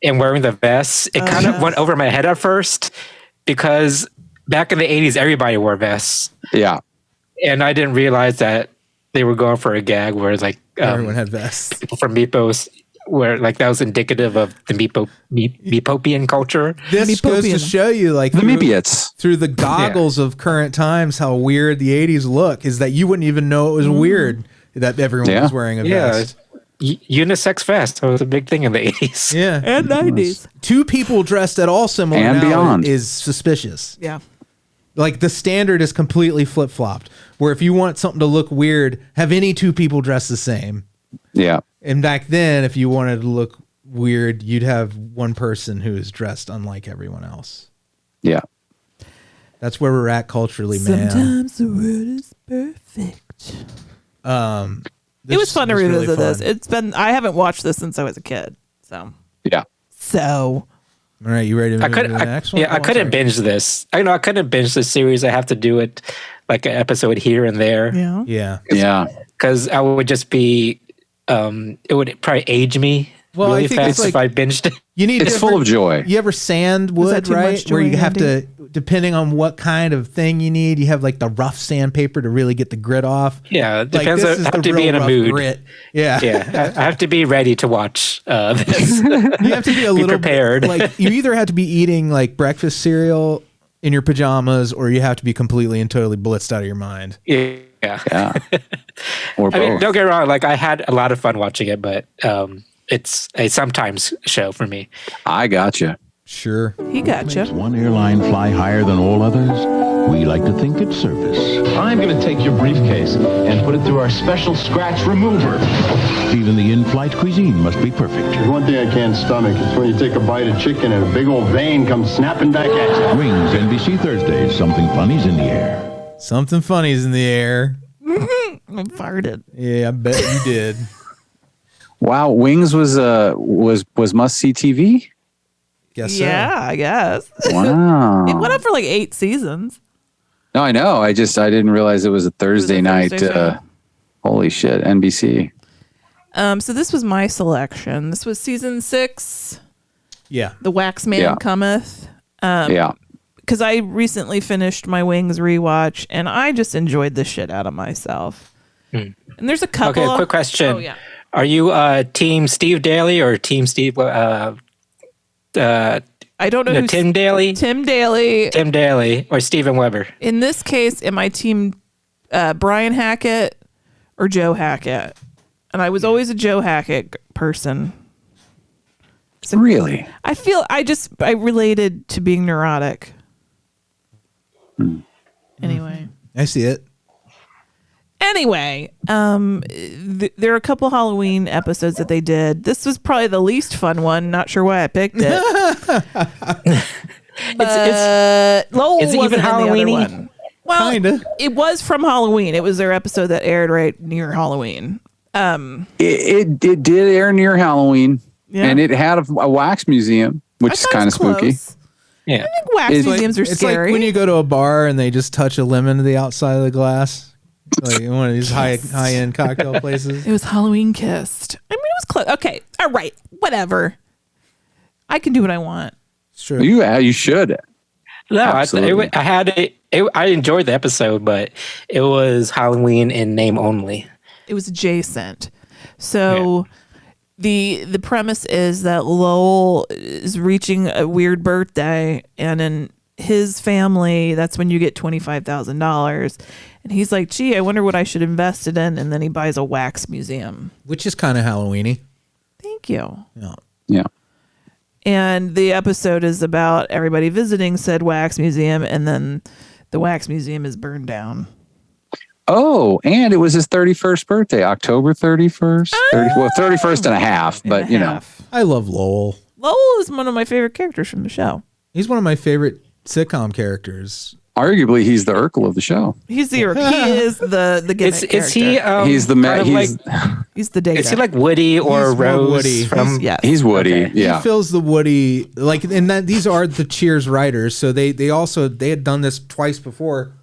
wearing the vests, it kind of went over my head at first because back in the 80s, everybody wore vests. Yeah. And I didn't realize that they were going for a gag where like everyone had vests. People from Meepos, where like that was indicative of the Meepopian culture. This goes to show you, like, the Meepiots, through the goggles of current times, how weird the 80s look is that you wouldn't even know it was weird that everyone was wearing a vest. Unisex vest. That was a big thing in the 80s. Yeah. And 90s. Two people dressed at all similar and now beyond is suspicious. Yeah. Like the standard is completely flip-flopped, where if you want something to look weird, have any two people dressed the same. Yeah. And back then, if you wanted to look weird, you'd have one person who is dressed unlike everyone else. Yeah. That's where we're at culturally, man. Sometimes the world is perfect. It was fun to revisit this. I haven't watched this since I was a kid. So. Yeah. All right, you ready to move to the next one? Yeah, I couldn't binge this. I couldn't binge this series. I have to do it like an episode here and there. Yeah. Yeah. Yeah. Because I would just be, it would probably age me really fast if I binged it. It's full of joy. You ever sandwood, right? Where you have to, depending on what kind of thing you need, you have like the rough sandpaper to really get the grit off. Yeah, it like, depends. I have to be in a mood. Grit. Yeah. Yeah, I have to be ready to watch this. You have to be a little prepared. Like, you either have to be eating like breakfast cereal in your pajamas, or you have to be completely and totally blitzed out of your mind. Yeah. Or both. I mean, don't get me wrong. Like, I had a lot of fun watching it, but it's a sometimes show for me. I gotcha. Sure. He gotcha. Makes one airline fly higher than all others? We like to think it's service. I'm going to take your briefcase and put it through our special scratch remover. Even the in-flight cuisine must be perfect. There's one thing I can't stomach. It's when you take a bite of chicken and a big old vein comes snapping back at you. Wings, NBC Thursdays. Something funny's in the air. Something funny's in the air. I farted. Yeah, I bet you did. Wow, Wings was must-see TV? Guess so. Yeah, I guess. Wow. It went up for like 8 seasons. No, I know. I didn't realize it was a Thursday night. Holy shit, NBC. So this was my selection. This was season 6. Yeah. The Wax Man Cometh. Because I recently finished my Wings rewatch, and I just enjoyed the shit out of myself. And there's a couple. Okay, quick question. Oh, yeah. Are you Team Steve Daly or Team Steve? I don't know who's Tim Daly. Tim Daly or Steven Weber. In this case, am I Team Brian Hackett or Joe Hackett? And I was always a Joe Hackett person. So really? I related to being neurotic. Anyway. I see it. Anyway, there are a couple Halloween episodes that they did. This was probably the least fun one. Not sure why I picked it. Lowell is it wasn't even Halloween-y? Well, kinda. It was from Halloween. It was their episode that aired right near Halloween. It did air near Halloween, and it had a wax museum, which is kind of spooky. Yeah, I think wax museums are it's scary. like when you go to a bar and they just touch a lemon to the outside of the glass. Like one of these high-end cocktail places. It was Halloween kissed. I mean, it was close. Okay, all right, whatever. I can do what I want. It's true. You should. No, Absolutely. I enjoyed the episode, but it was Halloween in name only. It was adjacent. So the premise is that Lowell is reaching a weird birthday, and in his family, that's when you get $25,000. And he's like, gee, I wonder what I should invest it in. And then he buys a wax museum. Which is kind of Halloween-y. Thank you. Yeah. And the episode is about everybody visiting said wax museum, and then the wax museum is burned down. Oh, and it was his 31st birthday, October 31st. 31st and a half, but you know. I love Lowell. Lowell is one of my favorite characters from the show. He's one of my favorite sitcom characters. Arguably, he's the Urkel of the show. He's the Urkel. He is the gimmick character. Is he? He's the he's the data. Is he like Woody or He's more Rose? Woody. From He's Woody. Okay. Yeah, He fills the Woody and that these are the Cheers writers. So they had done this twice before.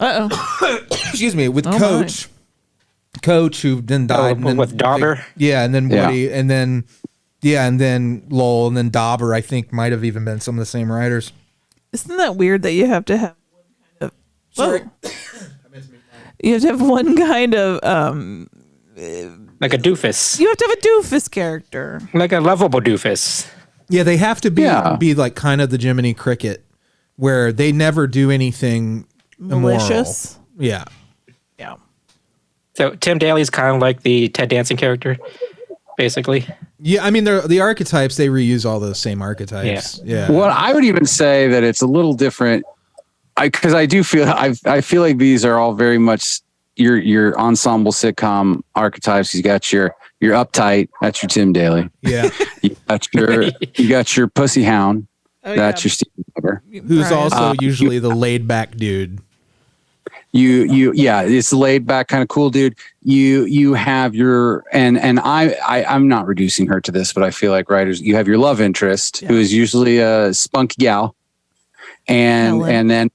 Excuse me, with Coach who then died. And then with Dauber. And then Woody, and then Lowell, and then Dauber. I think might have even been some of the same writers. Isn't that weird that you have to have one kind of... Sorry. You have to have one kind of... like a doofus. You have to have a doofus character. Like a lovable doofus. Yeah, they have to be like kind of the Jiminy Cricket, where they never do anything malicious. Immoral. Yeah. So Tim Daly's kind of like the Ted Danson character, basically. Yeah, I mean, the archetypes, they reuse all those same archetypes. Yeah. Well, I would even say that it's a little different. Because I do feel, I feel like these are all very much your ensemble sitcom archetypes. You got your uptight, that's your Tim Daly. Yeah. you got your pussy hound. That's your Steve Weber. Who's also usually the laid back dude. It's the laid back kind of cool dude. You have your and I'm not reducing her to this, but I feel like writers, you have your love interest who is usually a spunky gal, and then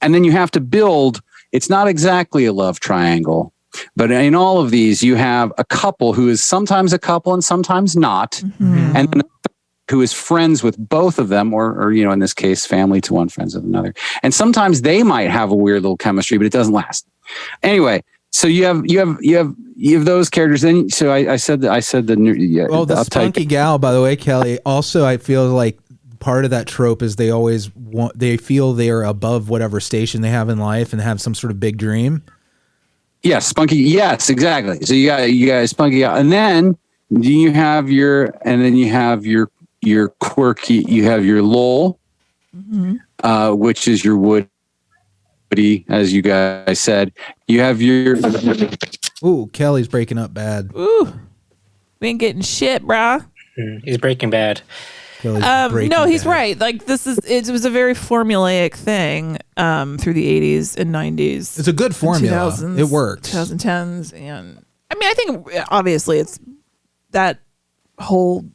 you have to build. It's not exactly a love triangle, but in all of these, you have a couple who is sometimes a couple and sometimes not, and then who is friends with both of them, or in this case, family to one, friends with another. And sometimes they might have a weird little chemistry, but it doesn't last. Anyway, so you have those characters. Then, so I said the the spunky gal, by the way, Kelley. Also, I feel like part of that trope is they feel they are above whatever station they have in life and have some sort of big dream. Yes, spunky. Yes, exactly. So you got spunky gal, and then you have your quirky, you have your Lowell, which is your Woody, as you guys said. You have your... Ooh, Kelley's breaking up bad. Ooh, we ain't getting shit, brah. He's breaking bad. No, he's right. Like it was a very formulaic thing through the 80s and 90s. It's a good formula. It works. 2010s. And I mean, I think obviously it's that whole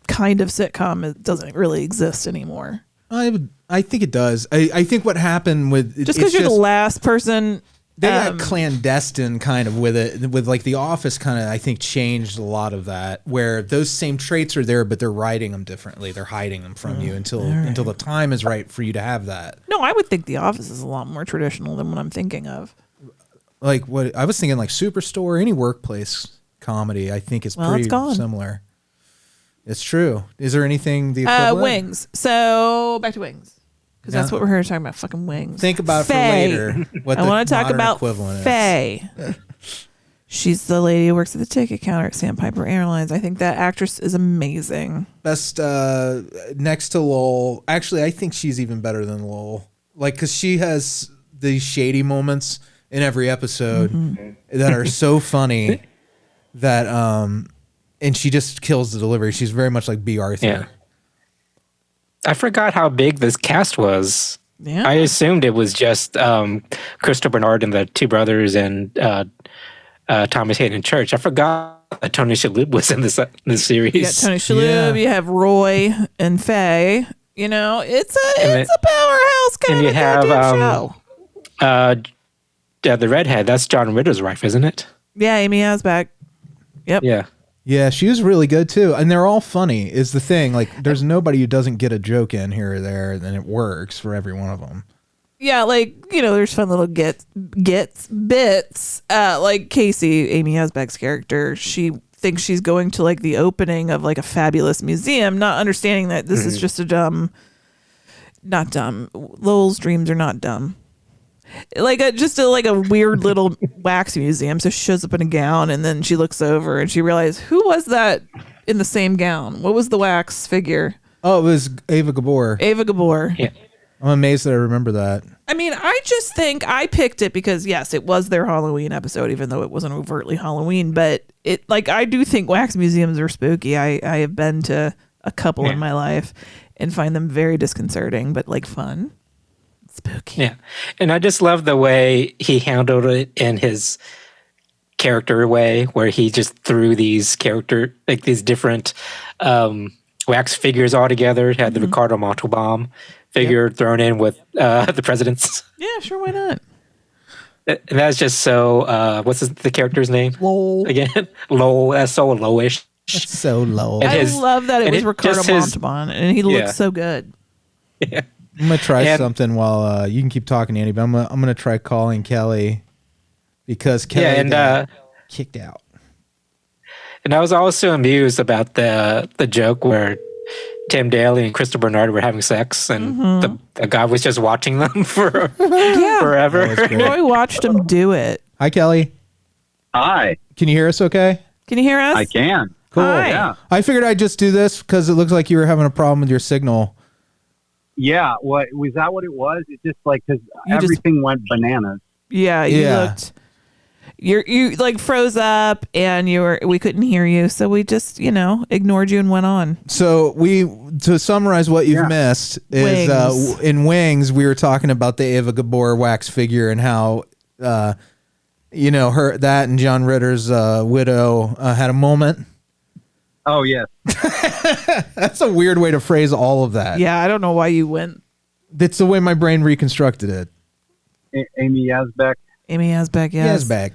kind of sitcom, it doesn't really exist anymore. I think it does. I think what happened with just because you're the last person, they got clandestine kind of with it, with like The Office kind of, I think, changed a lot of that, where those same traits are there, but they're writing them differently. They're hiding them from you until the time is right for you to have that. No, I would think The Office is a lot more traditional than what I'm thinking of. Like what I was thinking, like Superstore, any workplace comedy, I think is pretty similar. It's true. Is there anything the equivalent? Wings. So back to Wings, because that's what we're here talking about. Fucking Wings. Think about Faye. For later. What I want to talk about equivalent Faye. She's the lady who works at the ticket counter at Sandpiper Airlines. I think that actress is amazing. Best next to Lowell. Actually, I think she's even better than Lowell. Like, because she has these shady moments in every episode that are so funny that and she just kills the delivery. She's very much like B. Arthur. Yeah. I forgot how big this cast was. Yeah. I assumed it was just Christopher Bernard and the two brothers and Thomas Hayden Church. I forgot that Tony Shalhoub was in this series. You got Tony Shalhoub. You have Roy and Faye. You know, it's a powerhouse kind of show. The redhead. That's John Ritter's wife, isn't it? Yeah, Amy Asback. Yep. Yeah. Yeah, she was really good too, and they're all funny. Is the thing, like, there's nobody who doesn't get a joke in here or there, and it works for every one of them. Yeah, like, you know, there's fun little bits. Like Casey, Amy Asback's character, she thinks she's going to like the opening of like a fabulous museum, not understanding that this is just not dumb. Lowell's dreams are not dumb. Like a weird little wax museum. So she shows up in a gown, and then she looks over and she realizes, who was that in the same gown? What was the wax figure? Oh, it was Ava Gabor. Yeah. I'm amazed that I remember that. I mean, I just think I picked it because, yes, it was their Halloween episode, even though it wasn't overtly Halloween. But I do think wax museums are spooky. I have been to a couple in my life and find them very disconcerting, but like fun. Spooky. Yeah. And I just love the way he handled it in his character way, where he just threw these these different wax figures all together. He had the Ricardo Montalban figure thrown in with the president's. Yeah, sure, why not? And that's just so, what's the character's name? Lowell. Again? Lowell. That's so lowish. That's so low. I love that it was Ricardo Montalban, and he looks so good. Yeah. I'm gonna try something while you can keep talking, Andy. But I'm gonna try calling Kelley because Kelley got kicked out. And I was also amused about the joke where Tim Daly and Crystal Bernard were having sex, and the guy was just watching them for forever. Roy watched him do it. Hi, Kelley. Hi. Can you hear us? Okay. Can you hear us? I can. Cool. Hi. Yeah. I figured I'd just do this because it looks like you were having a problem with your signal. Yeah. What was that? What it was? It just like because everything went bananas. Yeah. You looked. You like froze up, and we couldn't hear you, so we just ignored you and went on. So to summarize what you've missed is in Wings we were talking about the Ava Gabor wax figure and how her that and John Ritter's widow had a moment. Oh yes. That's a weird way to phrase all of that. Yeah, I don't know why you went. That's the way my brain reconstructed it. Amy Yazbek. Yes. Yazbek.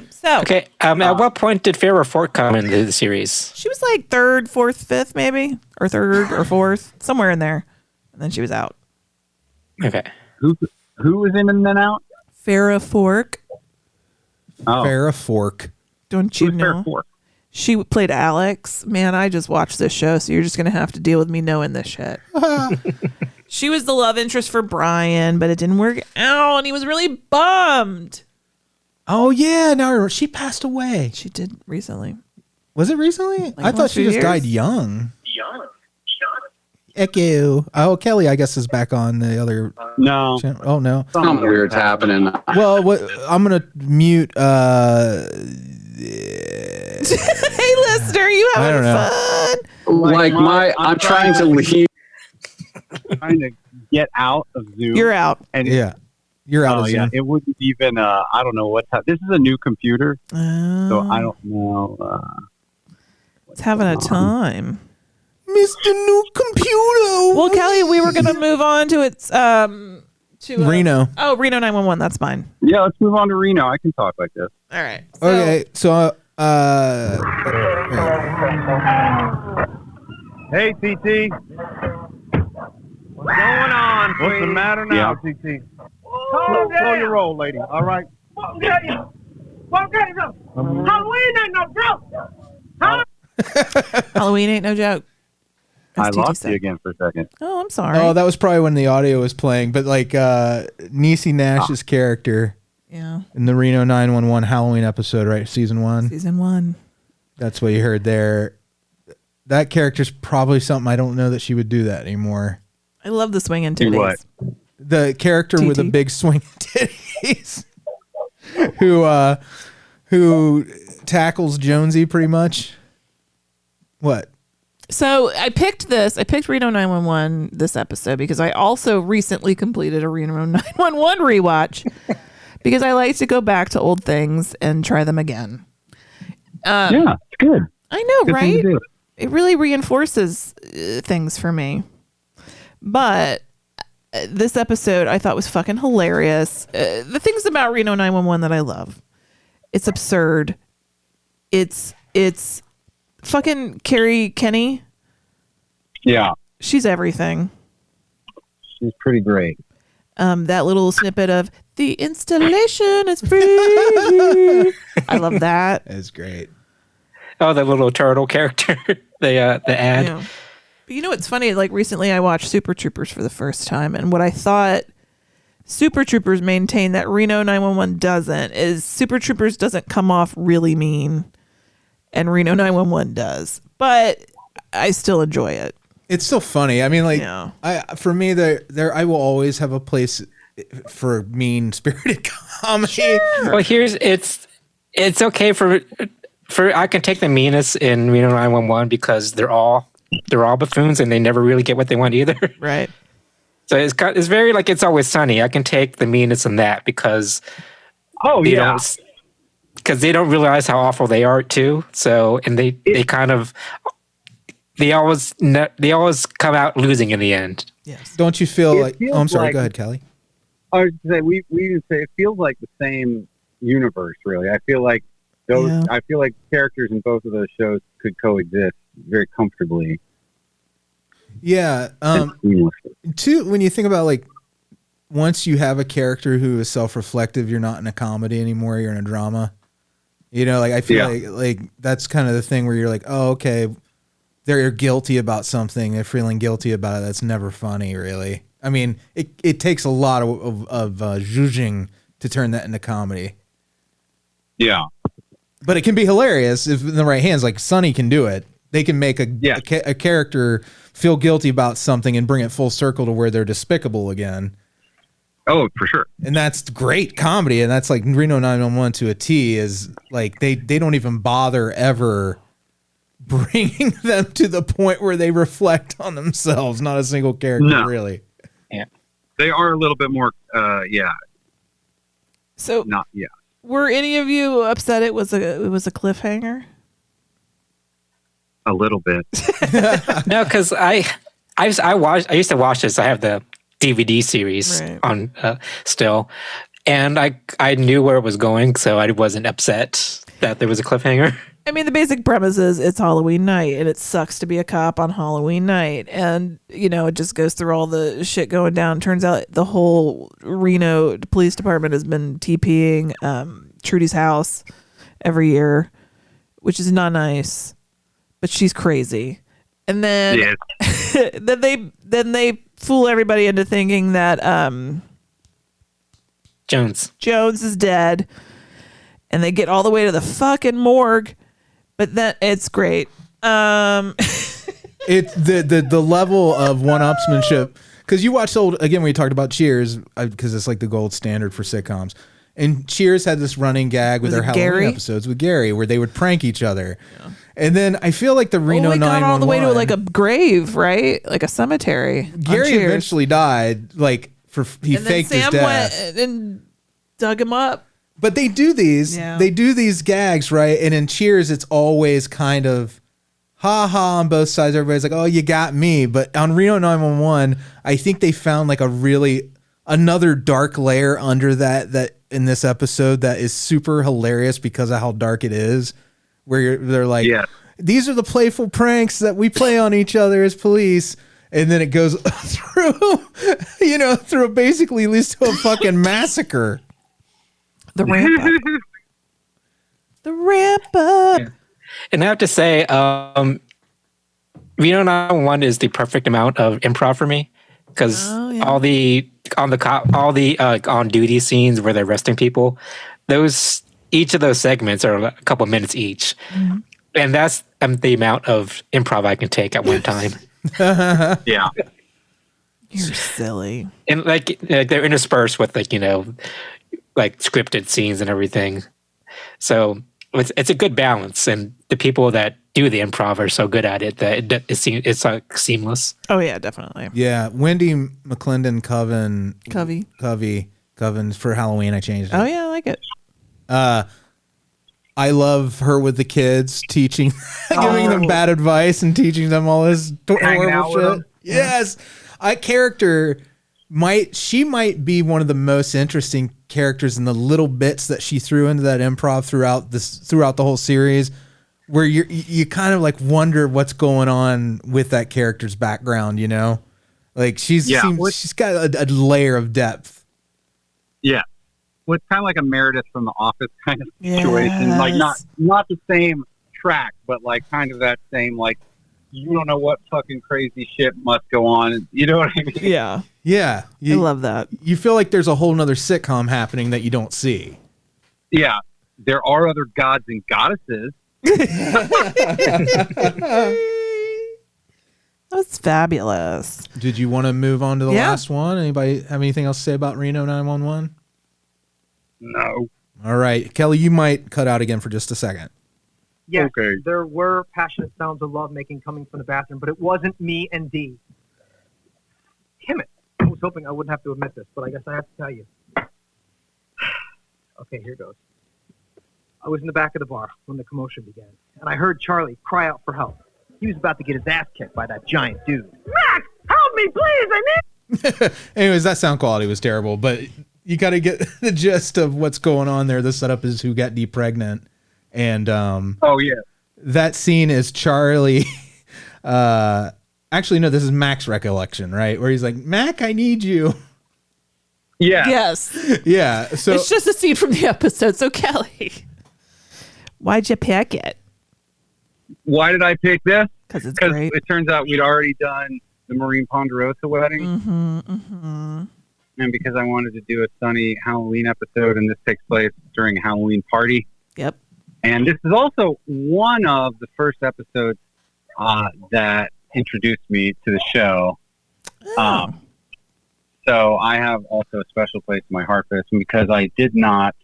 So okay. At what point did Farrah Ford come into the series? She was like third, fourth, fifth, maybe, or third or fourth, somewhere in there, and then she was out. Okay. Who was in and then out? Farrah Fork. Oh. Farrah Fork. Don't you Who's know? Farrah Fork? She played Alex. Man, I just watched this show, so you're just gonna have to deal with me knowing this shit. She was the love interest for Brian, but it didn't work out, and he was really bummed. Oh yeah, no, she passed away. She did recently. Was it recently? I thought she just died young. Echo. Oh, Kelley, I guess, is back on the other. No. Channel. Oh no. Something weird's happening. Well, I'm gonna mute. Hey, listener, you having fun? I'm trying to leave. Trying to get out of Zoom. You're out. And you're out of Zoom. Yeah, it wouldn't even. I don't know what's happening. This is a new computer, so I don't know. It's having a time. Mr. New Computer. Well, Kelley, we were gonna move on to its Reno. Oh, Reno 911. That's fine. Yeah, let's move on to Reno. I can talk like this. All right. Okay, so Hey, TT. What's going on? What's the matter now, TT? Slow your roll, lady. All right. Halloween ain't no joke. Halloween ain't no joke. I lost you again for a second. Oh, I'm sorry. Oh, that was probably when the audio was playing. But like Niecy Nash's character, in the Reno 911 Halloween episode, right? Season 1. Season 1. That's what you heard there. That character's probably something I don't know that she would do that anymore. I love the swinging titties. What? The character with the big swinging titties, who tackles Jonesy pretty much. What? So I picked Reno 911 this episode because I also recently completed a Reno 911 rewatch because I like to go back to old things and try them again. Yeah, it's good. I know, Good thing right? to do. It really reinforces things for me. But this episode I thought was fucking hilarious. The things about Reno 911 that I love. It's absurd. It's fucking Carrie Kenny. Yeah. She's everything. She's pretty great. That little snippet of the installation is free. I love that. It's great. Oh, the little turtle character. the ad. Yeah. But you know what's funny? Like recently I watched Super Troopers for the first time, and what I thought Super Troopers maintain that Reno 911 doesn't is Super Troopers doesn't come off really mean, and Reno 911 does. But I still enjoy it. It's still funny. I mean, like, for me, there, I will always have a place for mean spirited comedy. Sure. Well, it's okay for I can take the meanness in Reno 911 because they're all buffoons and they never really get what they want either. Right. So it's very like It's Always Sunny. I can take the meanness in that because because they don't realize how awful they are too. So and they always come out losing in the end. Yes. Don't you feel like? feels Oh, I'm sorry. like- Go ahead, Kelley. I would say we would say it feels like the same universe. Really, I feel like those. Yeah. I feel like characters in both of those shows could coexist very comfortably. Yeah. Two, when you think about like, once you have a character who is self-reflective, you're not in a comedy anymore. You're in a drama. You know, like I feel like that's kind of the thing where you're like, oh, okay, they're guilty about something. They're feeling guilty about it. That's never funny, really. I mean, it takes a lot of zhuzhing to turn that into comedy. Yeah. But it can be hilarious if in the right hands. Like Sonny can do it. They can make a character feel guilty about something and bring it full circle to where they're despicable again. Oh, for sure. And that's great comedy. And that's like Reno 911 to a T is like they don't even bother ever bringing them to the point where they reflect on themselves. Not a single character, really. Yeah. They are a little bit more, So, were any of you upset it was a cliffhanger? A little bit. No, because I used to watch this. I have the DVD series on still, and I knew where it was going, so I wasn't upset that there was a cliffhanger. I mean, the basic premise is it's Halloween night, and it sucks to be a cop on Halloween night, and it just goes through all the shit going down. Turns out the whole Reno police department has been TPing Trudy's house every year, which is not nice, but she's crazy. And then then they fool everybody into thinking that Jones is dead, and they get all the way to the fucking morgue, but then it's great. It's the level of one-upsmanship, because you watched when we talked about Cheers, because it's like the gold standard for sitcoms, and Cheers had this running gag with their Halloween episodes with Gary where they would prank each other. Yeah. And then I feel like the Reno 911 got all the way to like a grave, right? Like a cemetery. Gary eventually died. Like he faked his death. Went and dug him up. But they do these. Yeah. They do these gags, right? And in Cheers, it's always kind of ha ha on both sides. Everybody's like, "Oh, you got me." But on Reno 911, I think they found like another dark layer under that in this episode that is super hilarious because of how dark it is. Where they're like, these are the playful pranks that we play on each other as police. And then it goes through basically leads to a fucking massacre. The ramp up. The ramp up. Yeah. And I have to say, Reno 911 is the perfect amount of improv for me. Because all the on duty scenes where they're arresting people, each of those segments are a couple minutes each. Mm-hmm. And that's the amount of improv I can take at one time. Yeah. You're silly. And like they're interspersed with like scripted scenes and everything. So it's a good balance. And the people that do the improv are so good at it that it's like seamless. Oh yeah, definitely. Yeah. Wendy McClendon Covens for Halloween. I changed it. Oh yeah, I like it. I love her with the kids, teaching, giving them bad advice and teaching them all this horrible shit. Yes, she might be one of the most interesting characters in the little bits that she threw into that improv throughout the whole series, where you kind of like wonder what's going on with that character's background. Like she's got a layer of depth. Yeah. Well, it's kind of like a Meredith from The Office kind of situation. Like not the same track, but like kind of that same, like, you don't know what fucking crazy shit must go on. You know what I mean? Yeah. Yeah. I love that. You feel like there's a whole nother sitcom happening that you don't see. Yeah. There are other gods and goddesses. That was fabulous. Did you want to move on to the last one? Anybody have anything else to say about Reno 911? No. All right. Kelley, you might cut out again for just a second. Yes, there were passionate sounds of lovemaking coming from the bathroom, but it wasn't me and Dee. Damn it. I was hoping I wouldn't have to admit this, but I guess I have to tell you. Okay, here goes. I was in the back of the bar when the commotion began, and I heard Charlie cry out for help. He was about to get his ass kicked by that giant dude. Max, help me, please! I need... Anyways, that sound quality was terrible, but you got to get the gist of what's going on there. The setup is who got Dee pregnant. And that scene is Charlie Actually, no, this is Mac's recollection, right? Where he's like, Mac, I need you. Yeah. Yes. Yeah. So it's just a scene from the episode. So Kelley, why'd you pick it? Why did I pick this? Because it's great. It turns out we'd already done the Maureen Ponderosa wedding. Mm-hmm, mm-hmm. And because I wanted to do a sunny Halloween episode, and this takes place during a Halloween party. Yep. And this is also one of the first episodes that introduced me to the show. Oh. So I have also a special place in my heart for this one because I did not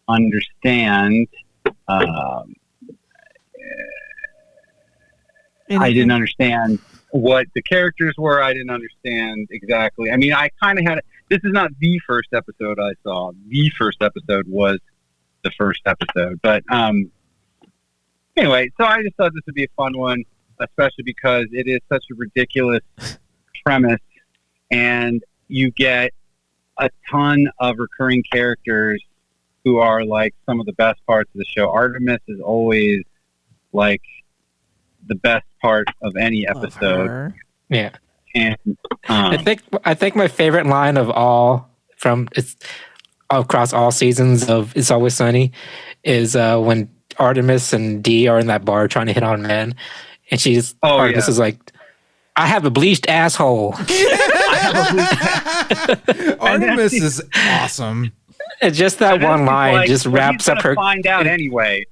understand. I didn't understand what the characters were. I didn't understand exactly. I mean, I kind of had. This is not the first episode I saw. The first episode was the first episode. But anyway, so I just thought this would be a fun one, especially because it is such a ridiculous premise. And you get a ton of recurring characters who are like some of the best parts of the show. Artemis is always like the best part of any episode. Yeah. And I think my favorite line of all from it's across all seasons of It's Always Sunny is when Artemis and Dee are in that bar trying to hit on men, and Artemis is like, I have a bleached asshole. Artemis is awesome. And just that one line like, just wraps up her. Find out anyway.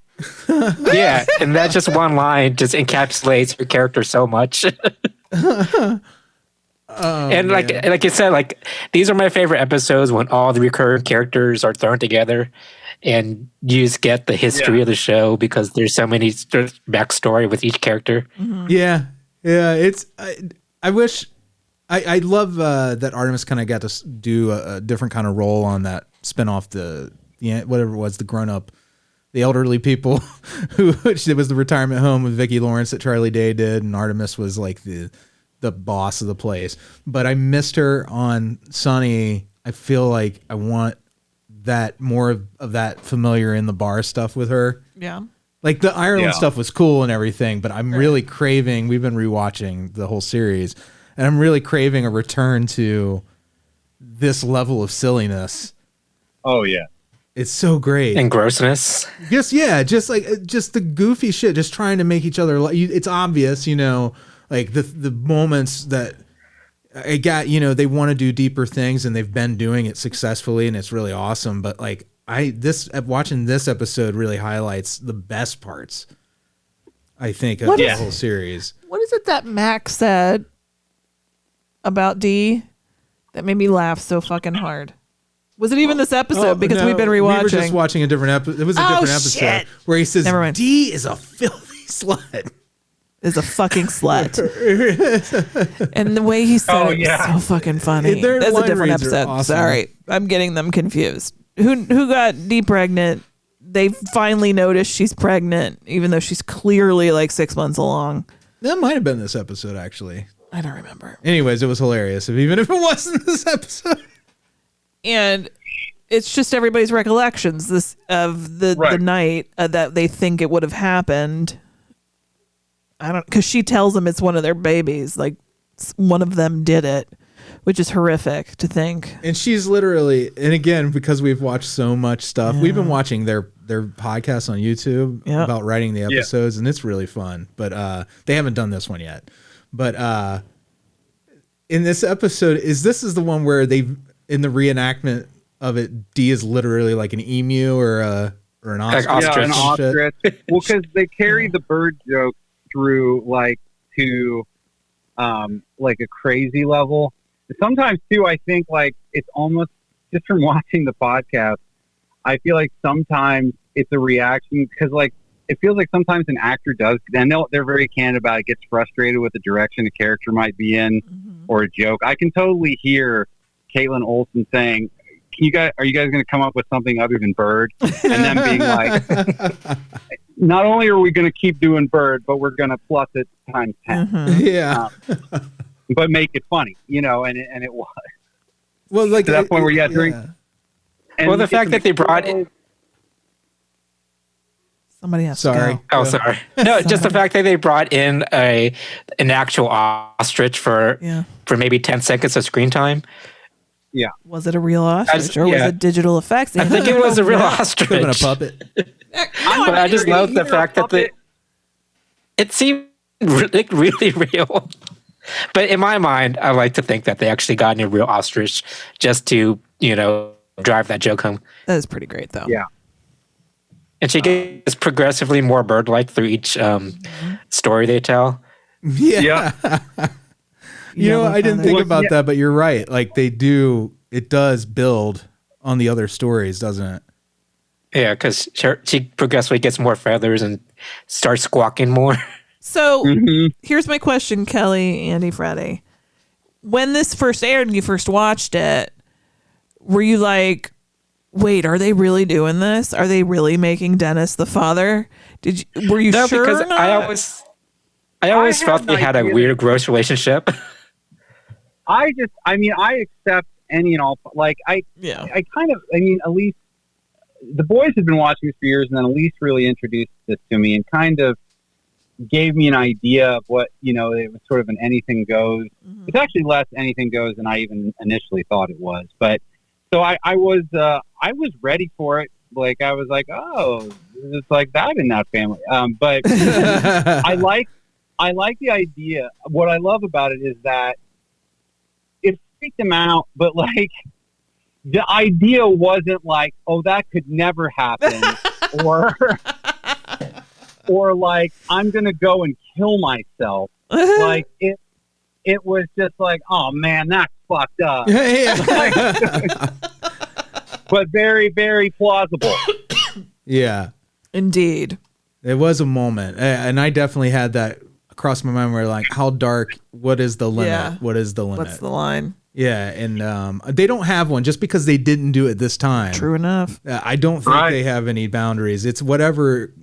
Yeah, and that just one line just encapsulates her character so much. And like you said, like these are my favorite episodes when all the recurring characters are thrown together, and you just get the history of the show because there's so many backstory with each character. Mm-hmm. Yeah. It's I wish I love that Artemis kind of got to do a different kind of role on that spinoff, the whatever it was, the grown up, the elderly people, which it was the retirement home with Vicki Lawrence that Charlie Day did, and Artemis was like the boss of the place. But I missed her on Sunny. I feel like I want that more of that familiar in the bar stuff with her. Yeah. Like the Ireland stuff was cool and everything, but I'm really craving, we've been rewatching the whole series, and I'm really craving a return to this level of silliness. Oh, yeah. It's so great. And grossness. Just the goofy shit, just trying to make each other, it's obvious, like the moments that I got, they want to do deeper things and they've been doing it successfully and it's really awesome. But like watching this episode really highlights the best parts, I think, of the whole series. What is it that Mac said about Dee that made me laugh so fucking hard? Was it even this episode? Because we've been rewatching. We were just watching a different episode. It was a different episode where he says, Dee is a filthy slut. Is a fucking slut. And the way he said it was so fucking funny. That's a different episode. Awesome. Sorry. I'm getting them confused. Who got Dee pregnant? They finally noticed she's pregnant, even though she's clearly like 6 months along. That might have been this episode, actually. I don't remember. Anyways, it was hilarious, even if it wasn't this episode. And it's just everybody's recollections of the night that they think it would have happened. Because she tells them it's one of their babies, like one of them did it, which is horrific to think. And she's literally, and again, because we've watched so much stuff, we've been watching their podcasts on YouTube about writing the episodes, and it's really fun. But they haven't done this one yet. But in this episode, this is the one where in the reenactment of it, Dee is literally like an emu or an ostrich. Yeah, an ostrich. Well, because they carry the bird joke through to like a crazy level. Sometimes too, I think like it's almost just from watching the podcast, I feel like sometimes it's a reaction because like it feels like sometimes an actor does, and they're very candid about it, gets frustrated with the direction a character might be in or a joke. I can totally hear Caitlin Olsen saying, are you guys going to come up with something other than bird? And then being like, not only are we going to keep doing bird, but we're going to plus it times 10. Yeah. But make it funny, and it was. Well, like to that point where the fact that they brought in. Somebody has Sorry. to go. Oh, sorry. No, just the fact that they brought in an actual ostrich for maybe 10 seconds of screen time. Yeah. Was it a real ostrich or was it digital effects? I think it was a real ostrich. Could have been a puppet. But I just love the fact that it seemed really real. But in my mind, I like to think that they actually got a real ostrich just to, drive that joke home. That is pretty great, though. Yeah. And she gets progressively more bird-like through each story they tell. Yeah. I didn't think about that, but you're right. Like it does build on the other stories, doesn't it? Yeah, because she progressively gets more feathers and starts squawking more. So here's my question, Kelley, Andy, Freddy. When this first aired and you first watched it, were you like, wait, are they really doing this? Are they really making Dennis the father? Were you no, sure? Because or not? I always felt they had a weird, gross relationship. I accept any and all. Like, Alise, the boys had been watching this for years, and then Alise really introduced this to me and kind of gave me an idea of what, it was sort of an anything goes. Mm-hmm. It's actually less anything goes than I even initially thought it was. But so I was ready for it. Like, I was like, oh, it's like that in that family. But I like the idea. What I love about it is that it freaked them out, but like the idea wasn't like, oh, that could never happen, or like I'm gonna go and kill myself. Like it was just like, oh man, that's fucked up. But very, very plausible. Yeah, indeed. It was a moment, and I definitely had that across my mind where like, how dark, what is the limit? Yeah. What is the limit? What's the line? Yeah, and they don't have one just because they didn't do it this time. True enough. I don't think they have any boundaries. It's whatever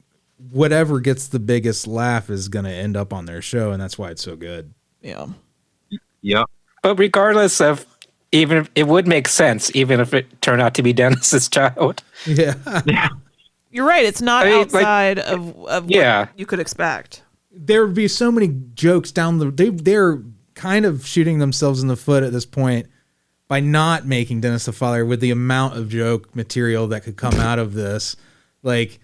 gets the biggest laugh is going to end up on their show, and that's why it's so good. Yeah. Yep. But regardless of, even if it would make sense, even if it turned out to be Dennis's child. Yeah. You're right. It's not outside of what you could expect. There would be so many jokes they're kind of shooting themselves in the foot at this point by not making Dennis the father with the amount of joke material that could come out of this. Like,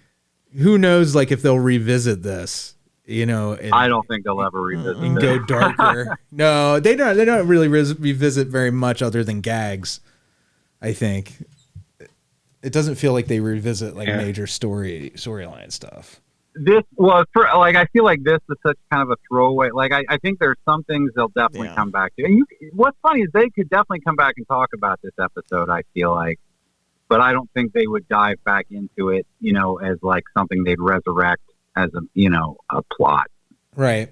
who knows, like, if they'll revisit this, I don't think they'll ever revisit it. And go darker. No, they don't really revisit very much other than gags, I think. It doesn't feel like they revisit major storyline stuff. I feel like this is such kind of a throwaway. Like, I think there's some things they'll definitely come back to. And what's funny is they could definitely come back and talk about this episode, I feel like. But I don't think they would dive back into it, as like something they'd resurrect as a plot. Right.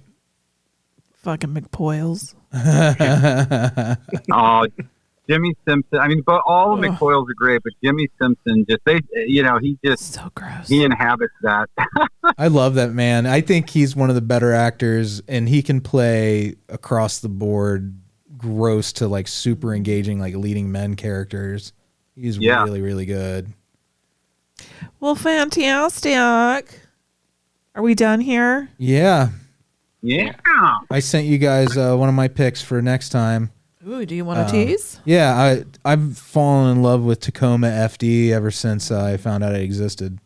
Fucking McPoyles. Oh, Jimmy Simpson. I mean, but all the McCoyles are great, but Jimmy Simpson he just so gross. He inhabits that. I love that man. I think he's one of the better actors, and he can play across the board gross to like super engaging, like leading men characters. He's really, really good. Well, fantastic. Are we done here? Yeah. Yeah. I sent you guys one of my picks for next time. Ooh, do you want to tease? Yeah, I've fallen in love with Tacoma FD ever since I found out it existed,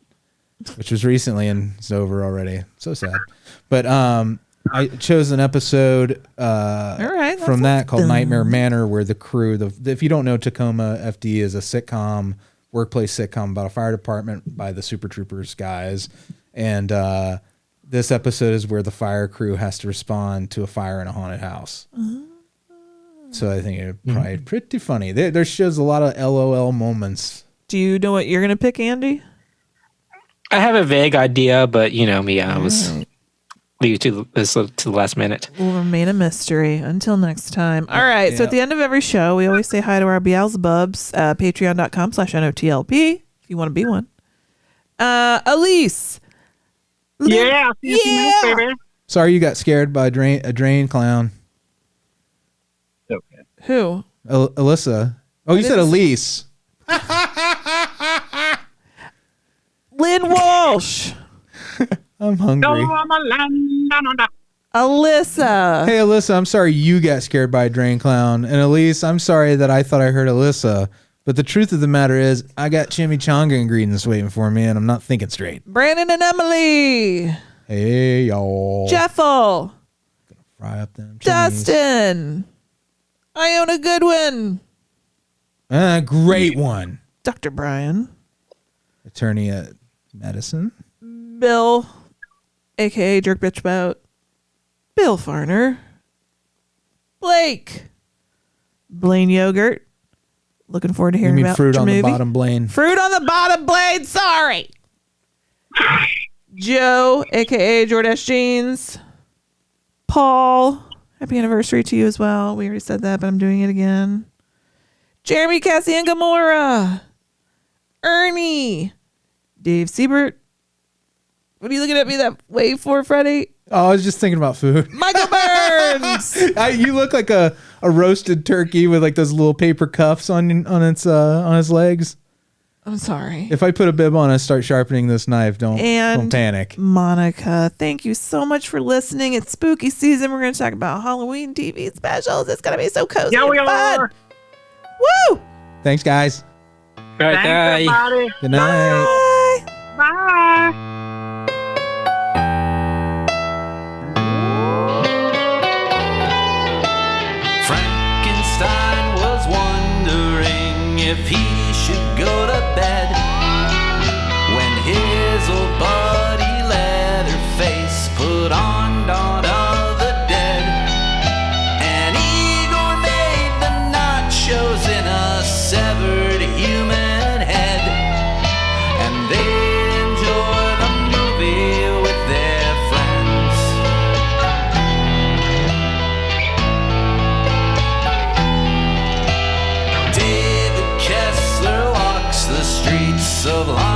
which was recently, and it's over already. So sad. But I chose an episode from that called Nightmare Manor, where the crew, if you don't know, Tacoma FD is a sitcom, workplace sitcom about a fire department by the Super Troopers guys. And this episode is where the fire crew has to respond to a fire in a haunted house. So I think it's probably pretty funny. There shows a lot of LOL moments. Do you know what you're going to pick, Andy? I have a vague idea, but you know me, I was leave to the last minute. Will remain a mystery until next time. All right. So at the end of every show, we always say hi to our Beelzebubs. Patreon.com/NOTLP if you want to be one. Alyse. Yeah. Baby. Sorry you got scared by a drain clown. Okay. Who? Alyssa. Oh, you said Alise. Lynn Walsh. I'm hungry. Alyssa. Hey, Alyssa, I'm sorry you got scared by a drain clown. And Alise, I'm sorry that I thought I heard Alyssa. But the truth of the matter is, I got chimichanga ingredients waiting for me, and I'm not thinking straight. Branan and Emily. Hey, y'all. Jeffel. Gonna fry up them chimneys. Dustin. Iona Goodwin. Great one. Dr. Brian. Attorney at medicine. Bill, a.k.a. Jerk Bitch Bout. Bill Farner. Blake. Blayne Yogurt. Looking forward to hearing about fruit your on movie. the bottom, Blayne. Fruit on the bottom, Blayne. Sorry. Joe, a.k.a. Jordache Jeans. Paul. Happy anniversary to you as well. We already said that, but I'm doing it again. Jeremy, Cassie, and Gamora. Ernie. Dave Siebert. What are you looking at me that way for, Freddie? Oh, I was just thinking about food. Michael Burns. You look like a roasted turkey with like those little paper cuffs on his legs. I'm sorry. If I put a bib on, I start sharpening this knife. Don't panic. Monica, thank you so much for listening. It's spooky season. We're going to talk about Halloween TV specials. It's going to be so cozy. Yeah, we and fun. are. Woo! Thanks, guys. Good night. Everybody. Good night. Bye. Frankenstein was wondering if he should go to bed when his old buddy Leatherface put on Dawn of the Dead. And Igor made the nachos in a severed human head, and they enjoy the movie with their friends. David Kessler walks the streets of London